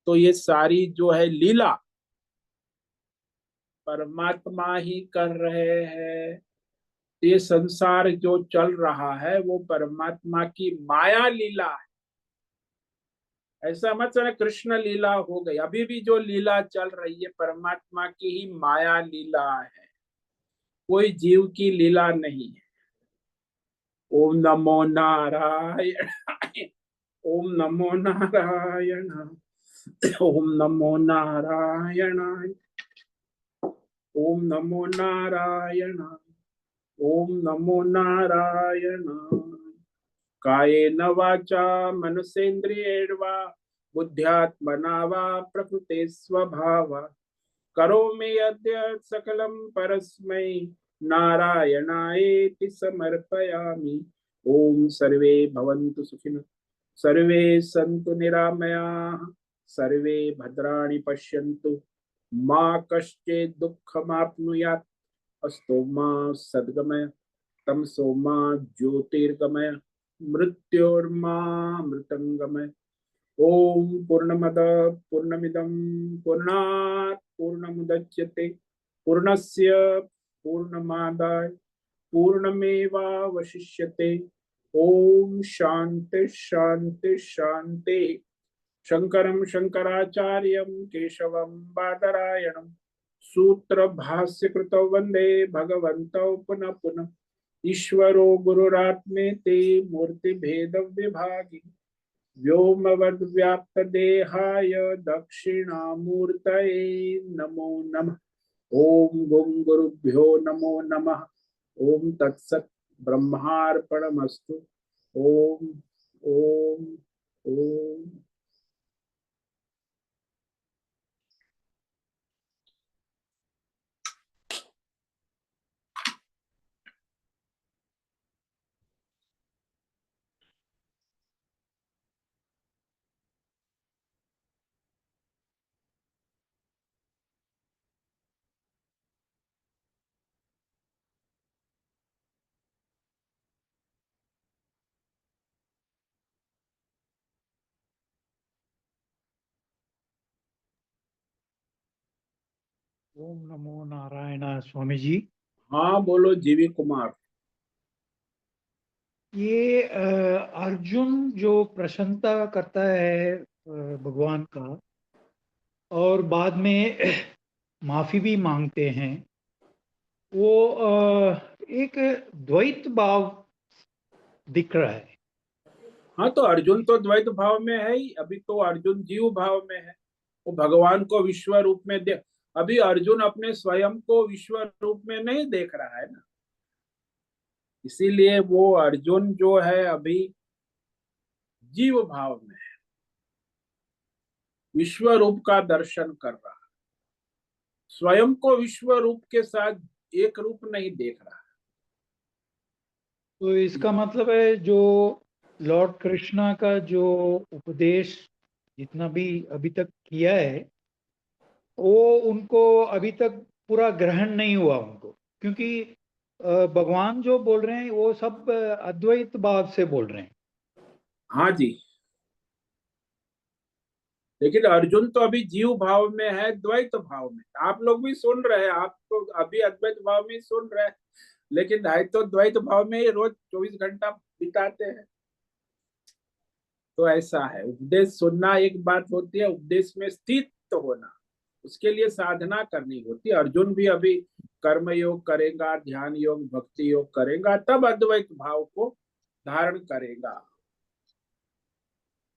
A: तो ये सारी जो है लीला परमात्मा ही कर रहे हैं। ये संसार जो चल रहा है वो परमात्मा की माया लीला है। ऐसा मत समझ कृष्ण लीला हो गई, अभी भी जो लीला चल रही है परमात्मा की ही माया लीला है, कोई जीव की लीला नहीं है। ओम नमो नारायण, ओम नमो नारायण, ओम नमो नारायण, ओम नमो नारायण, ओम नमो नारायण। कायेन वाचा मनसेन्द्रियैर्वा बुद्ध्यात्मना वा प्रकृते स्वभावा करोमि यद्य सकलं परस्मै नारायणायेति समर्पयामि। ओम सर्वे भवन्तु सुखिनः, सर्वे सन्तु निरामयाः, सर्वे भद्राणि पश्यन्तु, मा कश्चित् दुःखमाप्नुयात्। अस्तो मा सद्गमय, तमसो मा ज्योतिर्गमय, मृत्योर्मा मृतंगमय। ओम पूर्णमद पूर्णमिदं पूर्णात् पूर्णमुदच्यते पूर्णस्य पूर्णमादाय पूर्णमेवावशिष्यते। ओम शांति शांति शांति। शंकरं शंकराचार्यं केशवं बादरायणं सूत्र भाष्य कृतौ वंदे भगवन्तौ पुनः पुनः। ईश्वरो गुरुरात्मेति मूर्ति भेद विभागी व्योमवद्व्याप्तदेहाय दक्षिणामूर्तये नमो नमः। ओम गुं गुरुभ्यो नमो नमः। ओम तत्सत् ब्रह्मार्पणमस्तु। ओम ओम ओम।
C: ओम नमो नारायण स्वामी जी।
A: हाँ बोलो जीवी कुमार।
C: ये अर्जुन जो प्रशंसा करता है भगवान का, और बाद में माफी भी मांगते हैं, वो एक द्वैत भाव दिख रहा है।
A: हाँ तो अर्जुन तो द्वैत भाव में है ही, अभी तो अर्जुन जीव भाव में है। वो भगवान को विश्व रूप में देख, अभी अर्जुन अपने स्वयं को विश्व रूप में नहीं देख रहा है ना, इसीलिए वो अर्जुन जो है अभी जीव भाव में है, विश्व रूप का दर्शन कर रहा है, स्वयं को विश्व रूप के साथ एक रूप नहीं देख रहा
C: तो इसका मतलब है जो लॉर्ड कृष्णा का जो उपदेश जितना भी अभी तक किया है, वो उनको अभी तक पूरा ग्रहण नहीं हुआ उनको, क्योंकि भगवान जो बोल रहे हैं वो सब अद्वैत भाव से बोल रहे हैं।
A: है। हाँ जी, लेकिन अर्जुन तो अभी जीव भाव में है, द्वैत भाव में। आप लोग भी सुन रहे हैं, आप तो अभी अद्वैत भाव में ही सुन रहे हैं, लेकिन है तो द्वैत भाव में ही रोज 24 घंटा बिताते हैं। तो ऐसा है, उपदेश सुनना एक बात होती है, उपदेश में स्थित तो होना, उसके लिए साधना करनी होती है। अर्जुन भी अभी कर्म योग करेगा, ध्यान योग, भक्ति योग करेगा, तब अद्वैत भाव को धारण करेगा।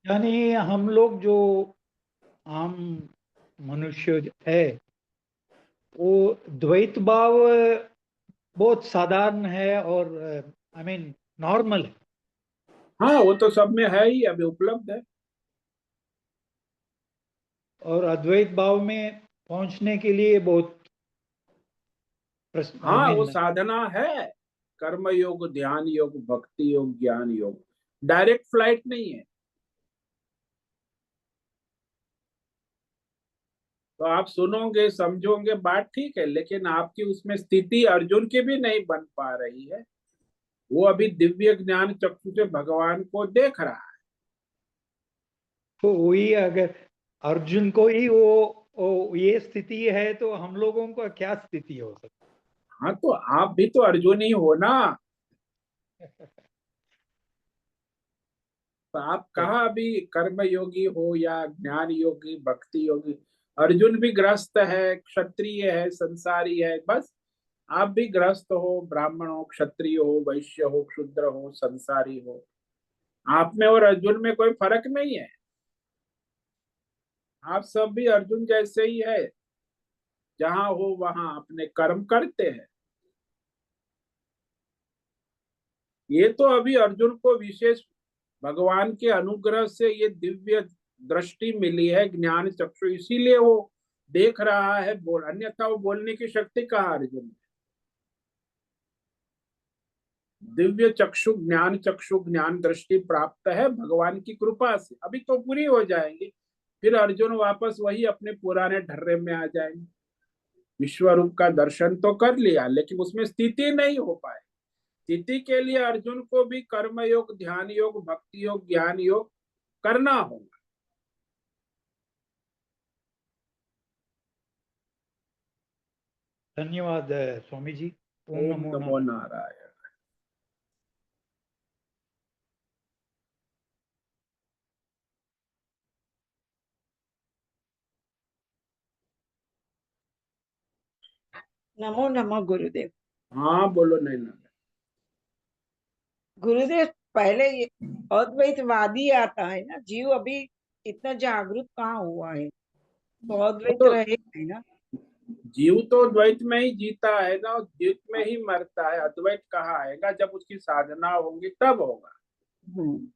C: यानी हम लोग जो आम मनुष्य है, वो द्वैत भाव बहुत साधारण है और आई मीन नॉर्मल है।
A: हाँ वो तो सब में है ही, अभी उपलब्ध है।
C: और अद्वैत भाव में पहुंचने के लिए बहुत आई
A: हाँ वो
C: मीन
A: साधना है, कर्म योग, ध्यान योग, भक्ति योग, ज्ञान योग, डायरेक्ट फ्लाइट नहीं है। तो आप सुनोगे समझोगे बात ठीक है, लेकिन आपकी उसमें स्थिति अर्जुन की भी नहीं बन पा रही है। वो अभी दिव्य ज्ञान चक्षु से भगवान को देख रहा है।
C: तो वही अगर अर्जुन को ही वो ये स्थिति है, तो हम लोगों को क्या स्थिति हो सकती
A: हाँ तो आप भी तो अर्जुन ही हो ना।
C: है?
A: तो आप
C: तो
A: कहाँ अभी कर्म योगी हो या ज्ञान योगी, भक्ति योगी? अर्जुन भी ग्रस्त है, क्षत्रिय है, संसारी है, बस। आप भी ग्रस्त हो, ब्राह्मण हो, क्षत्रिय हो, वैश्य हो, क्षुद्र हो, संसारी हो। आप में और अर्जुन में कोई फर्क नहीं है। आप सब भी अर्जुन जैसे ही है, जहां हो वहां अपने कर्म करते हैं। ये तो अभी अर्जुन को विशेष भगवान के अनुग्रह से ये दिव्य दृष्टि मिली है, ज्ञान चक्षु, इसीलिए वो देख रहा है। बोल, अन्यथा वो बोलने की शक्ति कहाँ अर्जुन में? दिव्य चक्षु, ज्ञान चक्षु, ज्ञान दृष्टि प्राप्त है भगवान की कृपा से, अभी तो पूरी हो जाएंगी। फिर अर्जुन वापस वही अपने पुराने ढर्रे में आ जाएंगे। विश्व रूप का दर्शन तो कर लिया, लेकिन उसमें स्थिति नहीं हो पाए। स्थिति के लिए अर्जुन को भी कर्म योग, ध्यान योग, भक्ति योग, ज्ञान योग करना होगा।
C: धन्यवाद स्वामी जी। ओम
A: ओम
C: नमो
A: नमो
C: नारायण।
A: नारायण।
D: नमो नमः गुरुदेव।
A: हाँ बोलो नैना।
D: गुरुदेव, पहले ये अद्वैतवादी आता है ना, जीव अभी इतना जागरूक कहाँ हुआ है, तो
A: वो
D: अद्वैत
A: तो
D: रहेगा ही ना।
A: जीव तो द्वैत में ही जीता है ना, और द्वैत में ही मरता है। अद्वैत कहाँ आएगा? जब उसकी साधना होगी तब होगा।
D: हम्म।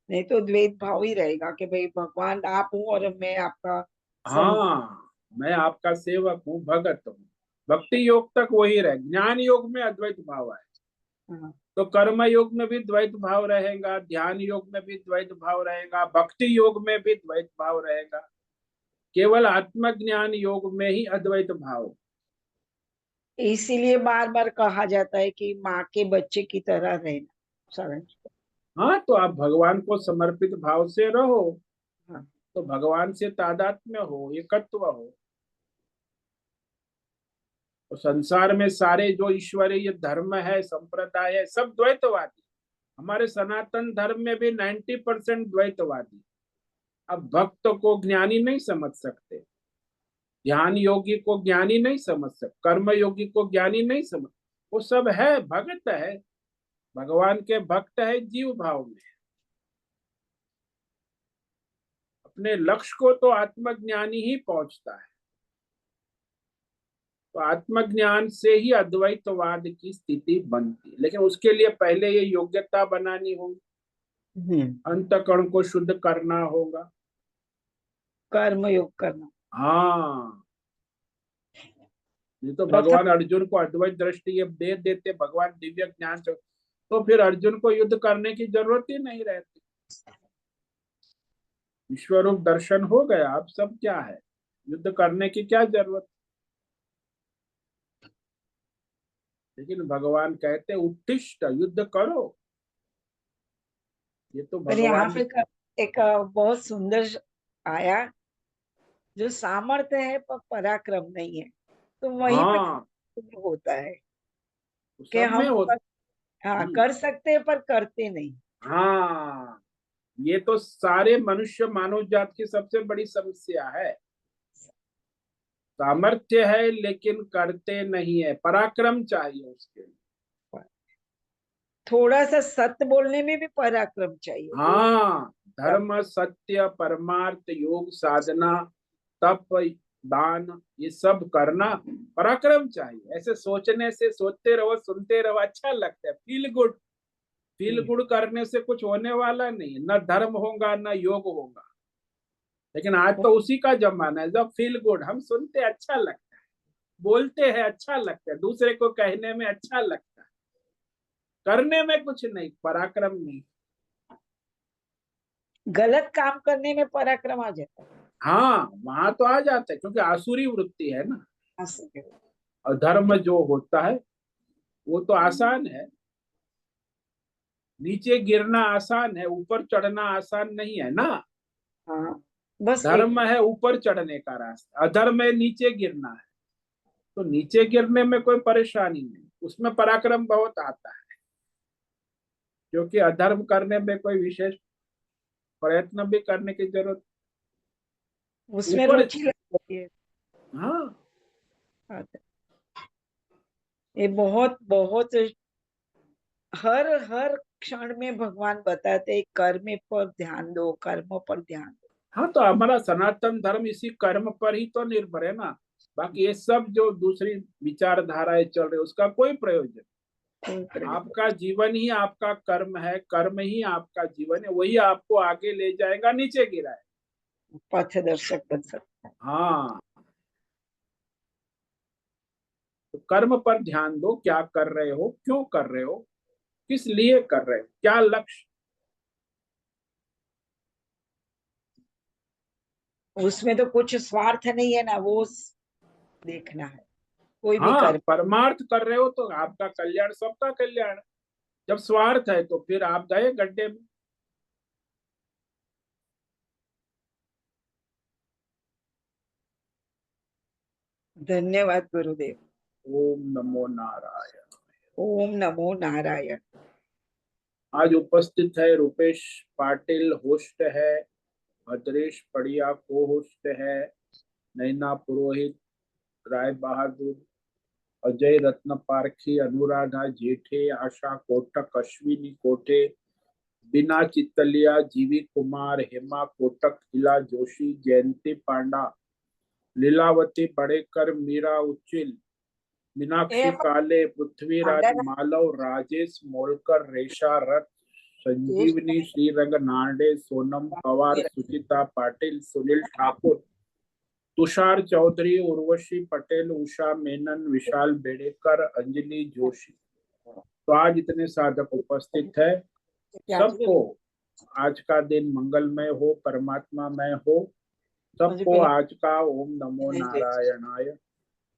D: नहीं तो द्वैत भाव ही रहेगा कि भाई भगवान आप हूँ और मैं आपका संग।
A: हाँ, मैं आपका सेवक हूँ, भगत हूँ। भक्ति योग तक वही रहे, ज्ञान योग में अद्वैत भाव है।
D: हाँ।
A: तो कर्म योग में भी द्वैत भाव रहेगा, ध्यान योग में भी द्वैत भाव रहेगा, भक्ति योग में भी द्वैत भाव रहेगा। केवल आत्मज्ञान योग में ही अद्वैत भाव।
D: इसीलिए बार बार कहा जाता है कि माँ के बच्चे की तरह रहना, समझ।
A: हाँ तो आप भगवान को समर्पित भाव से रहो,
D: हाँ।
A: तो भगवान से तादात्म्य हो, एकत्व हो। तो संसार में सारे जो ईश्वरीय धर्म है, संप्रदाय है, सब द्वैतवादी। हमारे सनातन धर्म में भी 90% द्वैतवादी। अब भक्त को ज्ञानी नहीं समझ सकते, ध्यान योगी को ज्ञानी नहीं समझ सकते, कर्म योगी को ज्ञानी नहीं समझ, वो सब है, भक्त है, भगवान के भक्त है, जीव भाव में। अपने लक्ष्य को तो आत्मज्ञानी ही पहुंचता है। तो आत्मज्ञान से ही अद्वैतवाद की स्थिति बनती है, लेकिन उसके लिए पहले ये योग्यता बनानी होगी, अंतःकरण को शुद्ध करना होगा,
D: कर्म योग करना।
A: हाँ। ये तो भगवान अर्जुन को अद्वैत दृष्टि ये दे देते, भगवान दिव्य ज्ञान से, तो फिर अर्जुन को युद्ध करने की जरूरत ही नहीं रहती। विश्वरूप दर्शन हो गया, अब सब क्या है, युद्ध करने की क्या जरूरत। लेकिन भगवान कहते उत्तिष्ठ, युद्ध करो। ये तो
D: पर यहाँ
A: भगवान
D: पे एक बहुत सुंदर आया, जो सामर्थ्य है पर पराक्रम नहीं है, तो वहीं पे
A: हाँ,
D: होता है
A: तो
D: कि
A: सब में
D: हम हाँ कर सकते हैं पर करते नहीं।
A: हाँ, ये तो सारे मनुष्य मानव जात की सबसे बड़ी समस्या है। सामर्थ्य है लेकिन करते नहीं है, पराक्रम चाहिए उसके लिए।
D: थोड़ा सा सत्य बोलने में भी पराक्रम चाहिए।
A: हाँ, धर्म, सत्य, परमार्थ, योग, साधना, तप, दान, ये सब करना पराक्रम चाहिए। ऐसे सोचने से, सोचते रहो, सुनते रहो, अच्छा लगता है, फील गुड। फील गुड करने से कुछ होने वाला नहीं, न धर्म होगा न योग होगा। लेकिन आज तो उसी का जमाना है, जब फील गुड, हम सुनते अच्छा लगता है, बोलते हैं अच्छा लगता है, दूसरे को कहने में अच्छा लगता है, करने में कुछ नहीं, पराक्रम नहीं।
D: गलत काम करने में पराक्रम आ जाता है।
A: हाँ, वहां तो आ जाता है, क्योंकि आसुरी वृत्ति है ना।
D: हाँ,
A: और धर्म जो होता है वो तो आसान है, नीचे गिरना आसान है, ऊपर चढ़ना आसान नहीं है ना।
D: हाँ, बस
A: धर्म है ऊपर चढ़ने का रास्ता, अधर्म है नीचे गिरना है। तो नीचे गिरने में कोई परेशानी नहीं, उसमें पराक्रम बहुत आता है, क्योंकि अधर्म करने में कोई विशेष प्रयत्न भी करने की जरूरत।
D: उसमें
A: ऊपर,
D: रुचि लगती है।
A: हाँ,
D: ये बहुत बहुत हर हर क्षण में भगवान बताते हैं, कर्म पर ध्यान दो, कर्म पर ध्यान दो।
A: हाँ, तो हमारा सनातन धर्म इसी कर्म पर ही तो निर्भर है ना। बाकी ये सब जो दूसरी विचारधाराएं चल रही, उसका कोई प्रयोजन। आपका जीवन ही आपका कर्म है, कर्म ही आपका जीवन है, वही आपको आगे ले जाएगा, नीचे गिराए।
D: पथदर्शक बन सकता है।
A: हाँ, तो कर्म पर ध्यान दो, क्या कर रहे हो, क्यों कर रहे हो, किस लिए कर रहे हो, क्या लक्ष्य।
D: उसमें तो कुछ स्वार्थ नहीं है ना, वो देखना है। कोई भी
A: हाँ,
D: कर्म।
A: परमार्थ कर रहे हो तो आपका कल्याण, सबका कल्याण। जब स्वार्थ है तो फिर आप गए गड्ढे में।
D: धन्यवाद गुरुदेव।
A: ओम नमो नारायण।
D: ओम नमो नारायण।
A: आज उपस्थित है रुपेश पाटिल, होस्ट है, भद्रेश पड़िया को होस्ट है, नैना पुरोहित, राय बहादुर, अजय रत्न पारखी, अनुराधा जेठे, आशा कोटक, अश्विनी कोटे, बिना चित्तलिया, जीवी कुमार, हेमा कोटक, हिला जोशी, जयंती पांडा, लीलावती बड़ेकर, मीरा उच्चिल, मीनाक्षी काले, पृथ्वीराज मालव, राजेश मोलकर, रेशा रथ, संजीवनी, श्रीरंग नांडे, सोनम पवार, सुचिता पाटिल, सुनील ठाकुर, तुषार चौधरी, उर्वशी पटेल, उषा मेनन, विशाल बेड़ेकर, अंजलि जोशी। तो आज इतने साधक उपस्थित है, सबको आज का दिन मंगलमय हो, परमात्मामय हो। सबको आज का ओम नमो नारायणाय।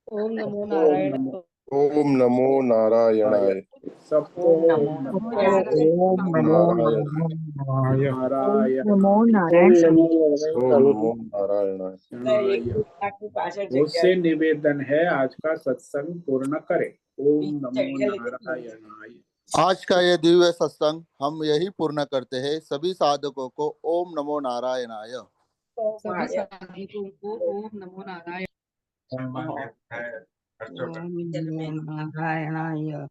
E: ओम नमो
A: ओम
E: नारायण।
A: नमो
E: ओम नमो नारायणाय।
A: सबको
B: ओम नमो
A: ओम नमो
F: ओम नमो
E: नारायण।
A: नारायण
F: नमो नारायण
E: ओम नमो नारायणाय।
D: एक की पाछળ
A: मुझसे
D: जગ્યા
A: निवेदन है आज का सत्संग पूर्ण करें। ओम नमो
D: जग्या लेके
A: नारायणाय।
G: आज का ये दिव्य सत्संग हम यही पूर्ण करते हैं। सभी साधकों को ओम नमो नारायणाय।
H: सभी साधकों को ओम नमो नारायण।
F: ओम नमो नारायणाय।